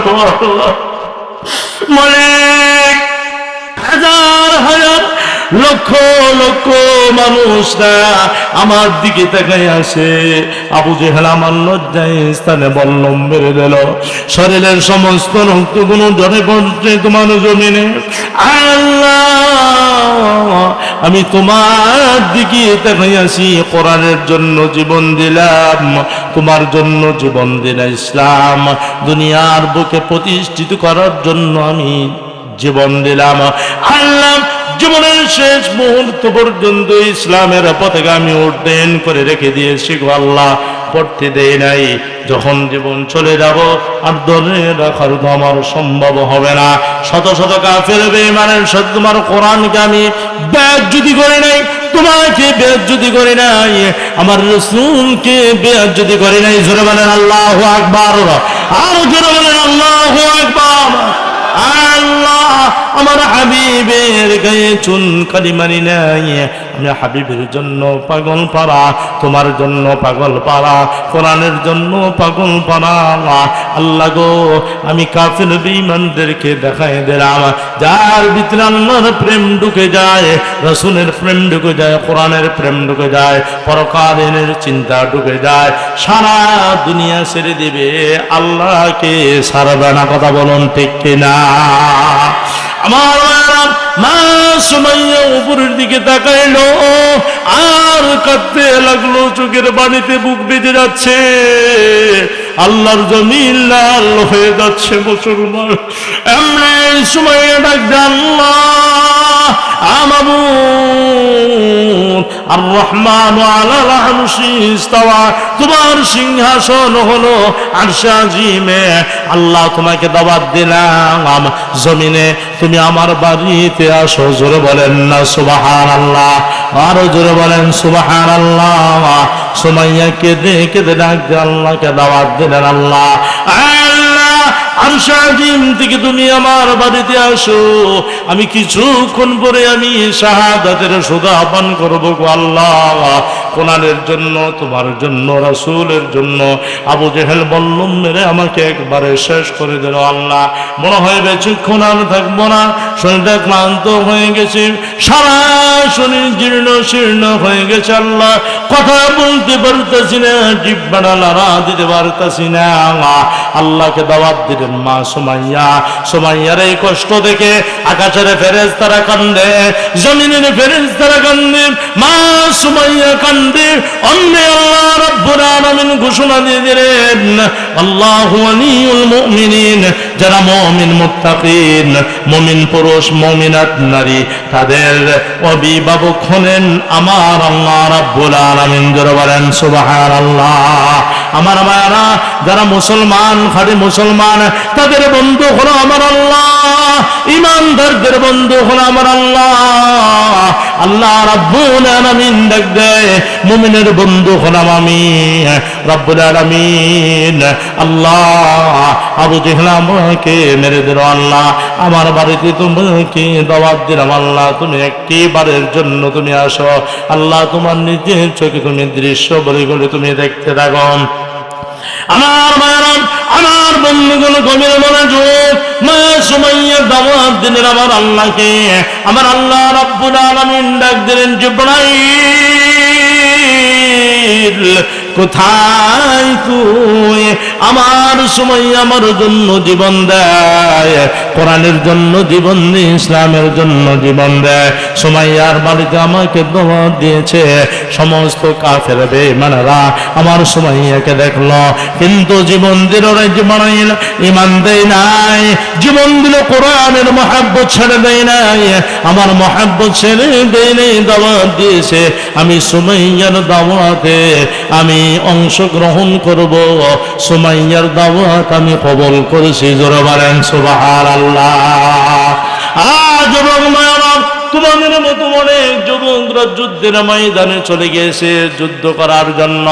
মালিক হাজার হাজার লক্ষ লক্ষ মানুষরা আমার দিকে তাকায় আসে। আবু জেহেল আমার লজ্জায় স্থানে বল্লম মেরে দিল, শরীরের সমস্ত রক্তগুলো ঝরে পড়ছে তোমার জমিনে। আল্লাহ, আমি তোমার দিকে তাকাই আসি, কোরআনের জন্য জীবন দিলাম, তোমার জন্য জীবন দিলাম, ইসলাম দুনিয়ার বুকে প্রতিষ্ঠিত করার জন্য আমি জীবন দিলাম। আল্লাহ, জীবনের শেষ মুহূর্ত পর্যন্ত ইসলামের পতাকা আমি উড্ডয়ন করে রেখে দিয়েছি গো আল্লাহ, পড়তে দেই নাই। যখন জীবন চলে যাব আর ধরে রাখার তো আমার সম্ভব হবে না। শত শত কাফের বেঈমানের সাথে তোমার কোরআনকে আমি বেইজ্জতি করে নাই, তোমাকে বেইজ্জতি করে নাই, আমার রাসূলকে বেইজ্জতি করে নাই। জোরে বলেন আল্লাহু আকবার, আর জোরে বলেন আল্লাহু আকবার। আল্লাহ, আমার হাবিবের গায়ে চুন কালি মারি নাই, আমি হাবিবের জন্য পাগল পারা, তোমার জন্য পাগল পারা, কোরআনের জন্য পাগল পারা। আল্লাহ গো, আমি কাফের বেঈমানদেরকে দেখায় দিলাম, যার ভিতরে আল্লাহর প্রেম ঢুকে যায়, রাসূলের প্রেম ঢুকে যায়, কোরআনের প্রেম ঢুকে যায়, পরকালের চিন্তা ঢুকে যায়, সারা দুনিয়া ছেড়ে দিবে, আল্লাহকে ছাড়বে না। কথা বলুন ঠিক কিনা? আমার মা সুমাইয়া উপরের দিকে তাকাইলো আর কাঁদতে লাগলো, চোখের পানিতে বুক বেজে যাচ্ছে, আল্লাহর জমিন লাল হয়ে যাচ্ছে। মুসলমান এমনি সুমাইয়া ডাক দে, আল্লাহ আমাবুদ আর রহমান আলাল আরশি ইস্তাওয়া, তোমার সিংহাসন হলো আরশে আজিমে। আল্লাহ, তোমাকে দাওয়াত দিলাম জমিনে, তুমি আমার বাড়িতে আসো। জোরে বলেন না সুবহানাল্লাহ, আরো জোরে বলেন সুবহানাল্লাহ। সুমাইয়া কেঁদে কেঁদে ডাক দিয়ে আল্লাহকে দাওয়াত দিলেন, আল্লাহ আরশে আজিম থেকে তুমি আমার বাড়িতে আসো, আমি কিছুক্ষণ পরে আমি শাহাদাতের সুধা পান করবো গো আল্লাহ। কোরআনের জন্য, তোমার জন্য, রাসূলের জন্য আবু জেহেল বল্লম মেরে আমাকে একবারে শেষ করে দিল। আল্লাহ, মনে হয় বেশিক্ষণ আর থাকবো না, শরীরটা ক্লান্ত হয়ে গেছে, সারা শরীর জীর্ণ শীর্ণ হয়ে গেছে। আল্লাহ, কথা বলতে পারতেছি না, জিহ্বাটা লড়া দিতে পারতেছি না। আল্লাহকে দাওয়াত দিলেন মা সুমাইয়া। সুমাইয়ার এই কষ্ট দেখে আকাশের ফেরেশতারা কান্দে, জমিনের ফেরেশতারা কান্দে, মা সুমাইয়া কান্দে। অন্যে আল্লাহ রাব্বুল আলামিন ঘোষণা দিয়ে দিলেন, আল্লাহু ওয়ালিউল মুমিনিন, যারা মুমিন মুত্তাকিন, মুমিন পুরুষ মুমিনাত নারী, তাদের অভিভাবক হলেন আমার আল্লাহ রাব্বুল আলামিন। জোরে বলেন সুবহানাল্লাহ। আমার মায়েরা, যারা মুসলমান, খাঁটি মুসলমান, তাদের বন্ধু হলো আমার আল্লাহ, ইমানদারদের বন্ধু হলো আমার আল্লাহ। আল্লাহ রাব্বুল আলামিন ডাক দেয়, মুমিনের বন্ধু হলাম আমি রাব্বুল আলামিন। আল্লাহ, আবু জেহেল আমাকে মেরে দিল, আল্লাহ আমার বাড়িতে তোমাকে দাওয়াত দিলাম, আল্লাহ তুমি একটিবারের জন্য তুমি আসো। আল্লাহ, তোমার নিজের চোখে তুমি দৃশ্য বলে বলে তুমি দেখতে থাকো। আমার মায়েরা, আমার বন্ধুগুলো গভীর মনোযোগ, মা সুমাইয়া দাওয়াত দিলেন আমার আল্লাহকে। আমার আল্লাহ রাব্বুল আলামিন ডাক দিলেন, জিবরাইল কোথায় তুই? আমার সুমাইয়া আমার জন্য জীবন দেয়, কোরআনের জন্য জীবন দেয়, ইসলামের জন্য জীবন দেয়। সুমাইয়ার বাড়িতে আমাকে দাওয়াত দিয়েছে, সমস্ত কাফের বেঈমানরা আমার সুমাইয়াকে দেখলো, কিন্তু জীবন দিল না, জীবন ইমান দেয় নাই, জীবন দিল কোরআনের মহব্বত ছেড়ে দেয় নাই, আমার মহব্বত ছেড়ে দেয় নাই, দাওয়াত দিয়েছে। আমি সুমাইয়ার দাওয়াতে আমি অংশগ্রহণ করব, সুমাইয়ার দাওয়াত আমি কবুল করেছি। জোরে বলেন সুবহানাল্লাহ। যুবক মায়েরা, তোমাদের মতো অনেক যুবকরা যুদ্ধের ময়দানে চলে গিয়েছে যুদ্ধ করার জন্য।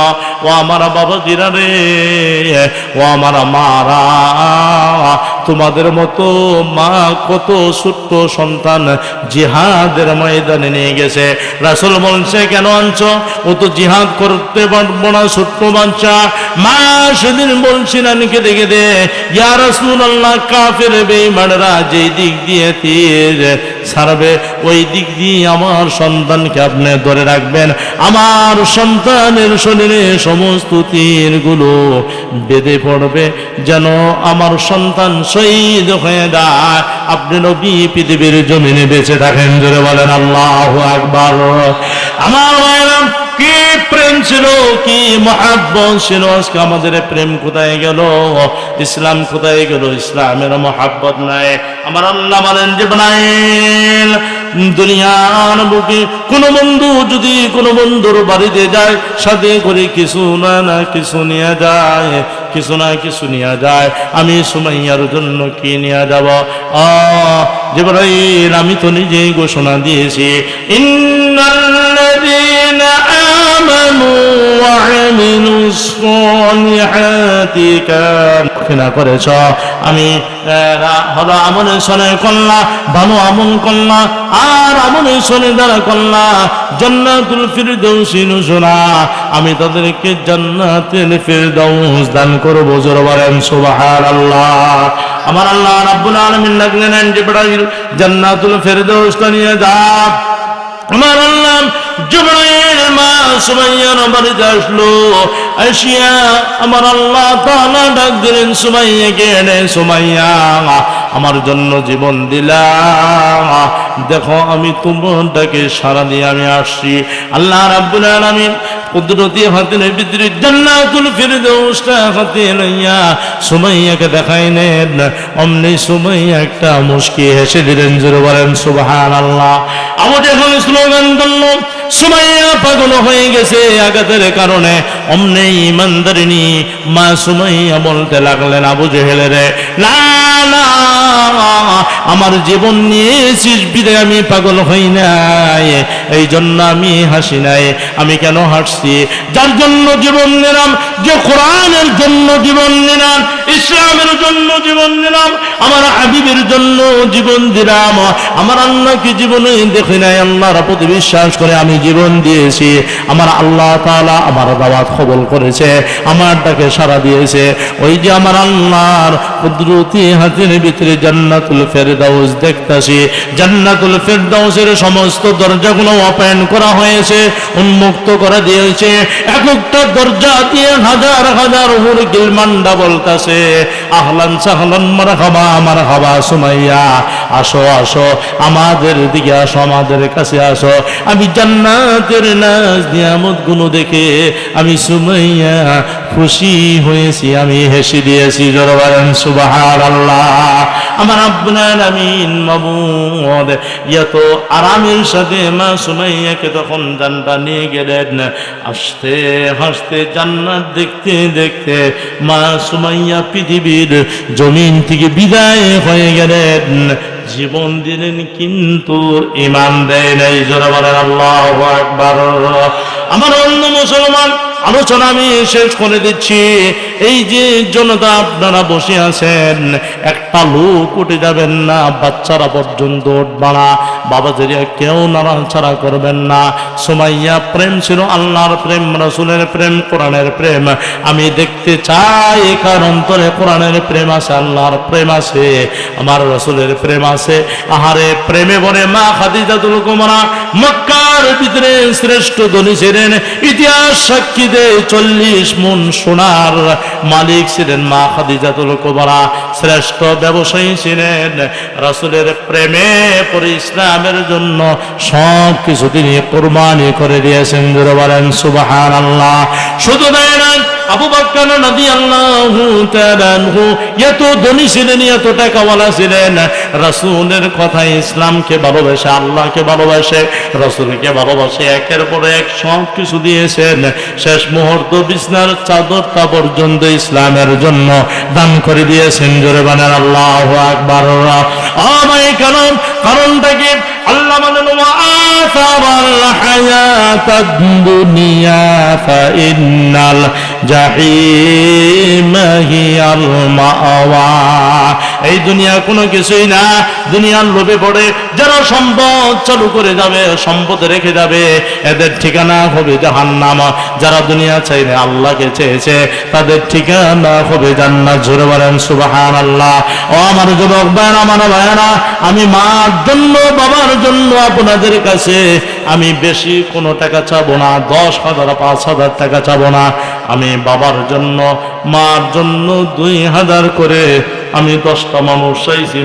ও আমার বাবাজিরা রে, ও আমার মারা, তোমাদের মতো মা কত ছোট্ট সন্তান জিহাদের ময়দানে নিয়ে গেছে। রাসূল বলছে, কেন আনছো? ও তো জিহাদ করতে পারবো না, ছোট্ট বাচ্চা। মা সেদিন বলছিলেন কেঁদে কেঁদে, ইয়া রাসূলুল্লাহ, কাফের বেঈমানরা যেই দিক দিয়ে তীর ছাড়বে, ওই দিক দিয়ে আমার সন্তানকে আপনি ধরে রাখবেন। আমার সন্তানের শরীরে সমস্ত তীরগুলো বেঁধে পড়বে, যেন আমার সন্তান শহীদ হয়ে যায়, আপনি নবী পৃথিবীর জমিনে বেঁচে থাকেন। জোরে বলেন আল্লাহু আকবার। আমার ভাইরা, কি প্রেম ছিল, কি মহাব্বত ছিল। আজকে আমাদের প্রেম কোথায় গেল? ইসলাম কোথায় গেল? ইসলামের মহাব্বত নাই। আমার আল্লাহ বলেন, জিবরাইল, দুনিয়ার বুকে কোনো বন্ধু যদি কোনো বন্ধুর বাড়িতে যায়, সাথে করে কিছু না কিছু নিয়ে যায়, কিছু না কিছু নিয়ে যায়। আমি সুমাইয়ার জন্য কি নিয়ে যাব? জিবরাইল, আমি তো নিজেই ঘোষণা দিয়েছি, ইন্নাল্লাযীনা আমানু ওয়া আমিলুস সালিহাতি কানা করেছ, আমি হলো আমলে সলে করলা, ভালো আমল করলা, আর আমলে সলে দ্বারা করলা, জান্নাতুল ফিরদাউসি নুজুলা, আমি তাদেরকে জান্নাতুল ফিরদাউস দান করব। জোরে বলেন সুবহানাল্লাহ। আমার আল্লাহ রাব্বুল আলামিন লাগলেন, জিবরাইল জান্নাতুল ফিরদাউস নিয়ে যা। আমার আল্লাহ জিবরাইল মা সুমাইয়ার বাড়িতে আসলো, আসিয়া আমার আল্লাহ তাআলা ডাক দিলেন সুমাইয়াকে, এনে সুমাইয়া, আমার জন্য জীবন দিলাম, দেখো আমি তোমারটাকে সারা দিয়ে আমি আসছি। আল্লাহ রাব্বুল আলামিন কুদরতি হাতের ভিতরে জান্নাতুল ফিরদাউসটা হাতে লইয়া সুমাইয়াকে দেখাইলেন। অমনি সুমাইয়া একটা মুস্কি হেসে দিলেন। জোরে বলেন সুবহানাল্লাহ। আবু যখন স্লোগান দিল, সুমাইয়া পাগল হয়ে গেছে আঘাতের কারণে। অমনি ইমানদারিনী মা সুমাইয়া বলতে লাগলেন, আবু জেহেলের, না না, আমার জীবন নিয়েছিস বিদায় আমি পাগল হই নাই, এই জন্য আমি হাসি নাই। আমি কেন হাসছি? যার জন্য জীবন নিলাম, যে কোরআনের জন্য জীবন নিলাম, ইসলামের জন্য জীবন নিলাম, আমার হাবিবের জন্য জীবন দিলাম। আমার আল্লাহকে জীবনে দেখি নাই, আল্লাহর প্রতি বিশ্বাস করে আমি জীবন দিয়েছি। আমার আল্লাহ তাআলা আমার দাওয়াত কবুল করেছে, আমার ডাকে সাড়া দিয়েছে। ওই যে আমার আল্লাহর কুদরতি হাতের ভিতরে জান্নাতুল ফিরদাউস দেখতাছি, জান্নাতুল ফিরদাউসের সমস্ত দরজাগুলো ওপেন করা হয়েছে, উন্মুক্ত করে দিয়েছে। এক একটা দরজা দিয়ে হাজার হাজার হুর গিলমান্ডা বলতাছে, আহলান সাহলান মারহাবা মারহাবা সুমাইয়া, আসো আসো আমাদের দিকে আসো, আমাদের কাছে আসো। আমি জান্নাতের নাজ নিয়ামত গুলো দেখে আমি সুমাইয়া খুশি হয়েছি, আমি হেসে দিয়েছি। জোরে বলেন সুবহানাল্লাহ। আমার রব্বুল আলামিন মাবুদ এত আরামের সাথে মা সুমাইয়াকে তখন জান্নাতে নিয়ে গেলেন। আস্তে হাসতে জান্নাত দেখতে দেখতে মা সুমাইয়া পৃথিবীর জমিন থেকে বিদায় হয়ে গেলেন। জীবন দিলেন কিন্তু ঈমান দেয় নাই। জোরে বলেন আল্লাহু আকবার। আমার অন্য মুসলমান, আলোচনা আমি শেষ করে দিচ্ছি। এই যে জনতা আপনারা বসে আছেন, একটা লোক উঠে যাবেন না, বাচ্চারা পর্যন্ত উঠবা না, বাবাজিরা কেউ নাড়াচাড়া করবেন না। সুমাইয়া প্রেম ছিল আল্লাহর প্রেম, রাসূলের প্রেম, কোরআনের প্রেম। আমি দেখতে চাই কার অন্তরে কোরআনের প্রেম আছে, আল্লাহর প্রেম আছে, আমার রাসূলের প্রেম আছে। আহারে প্রেমে বলে মা খাদিজাতুল কুবরা মক্কার ভিতরে শ্রেষ্ঠ ধনী ছিলেন। ইতিহাস সাক্ষী দেয় 40 মণ সোনার মালিক ছিলেন মা খাদিজাতুল কুবরা। শ্রেষ্ঠ ব্যবসায়ী ছিলেন। রাসূলের প্রেমে পরে ইসলামের জন্য সব কিছু তিনি কুরবানি করে দিয়েছেন। জোরে বলেন সুবহানাল্লাহ। শুধু তাই না, আবু বকর রাদিয়াল্লাহু তাআলা আনহু এত ধনী ছিলেন, এত টাকাওয়ালা ছিলেন, রাসূলের কথা, ইসলামকে ভালোবাসে, আল্লাহকে ভালোবাসে, রাসূলকে ভালোবাসে, একের পর এক সব কিছু দিয়েছেন। শেষ মুহূর্ত বিছনার চাদরটা পর্যন্ত ইসলামের জন্য দান করে দিয়েছেন। জোরে বলেন আল্লাহু আকবার। আমায় কারণটা কি? আল্লাহ বলেন ওয়াআসারাল হায়াতাদ দুনিয়া ফাইন্নাল জাহিমা হিয়াল মাওয়া। এই দুনিয়া কোনো কিছুই না। দুনিয়ার লোভে পড়ে যারা সম্পদ চালু করে যাবে, সম্পদ রেখে যাবে, এদের ঠিকানা হবে জাহান্নাম। যারা দুনিয়া চাইলে আল্লাহকে চেয়েছে, তাদের ঠিকানা হবে জান্নাত। জোরে বলেন সুবহানাল্লাহ। ও আমার যুবক ভাইরা, আমার ভাইরা, আমি মার জন্য, বাবার জন্য আপনাদের কাছে আমি বেশি কোনো টাকা চাবো না, 10,000 5,000 টাকা চাবো না। আমি বাবার জন্য, মার জন্য 2,000 করে আমি 10টা মানুষ চাইছি।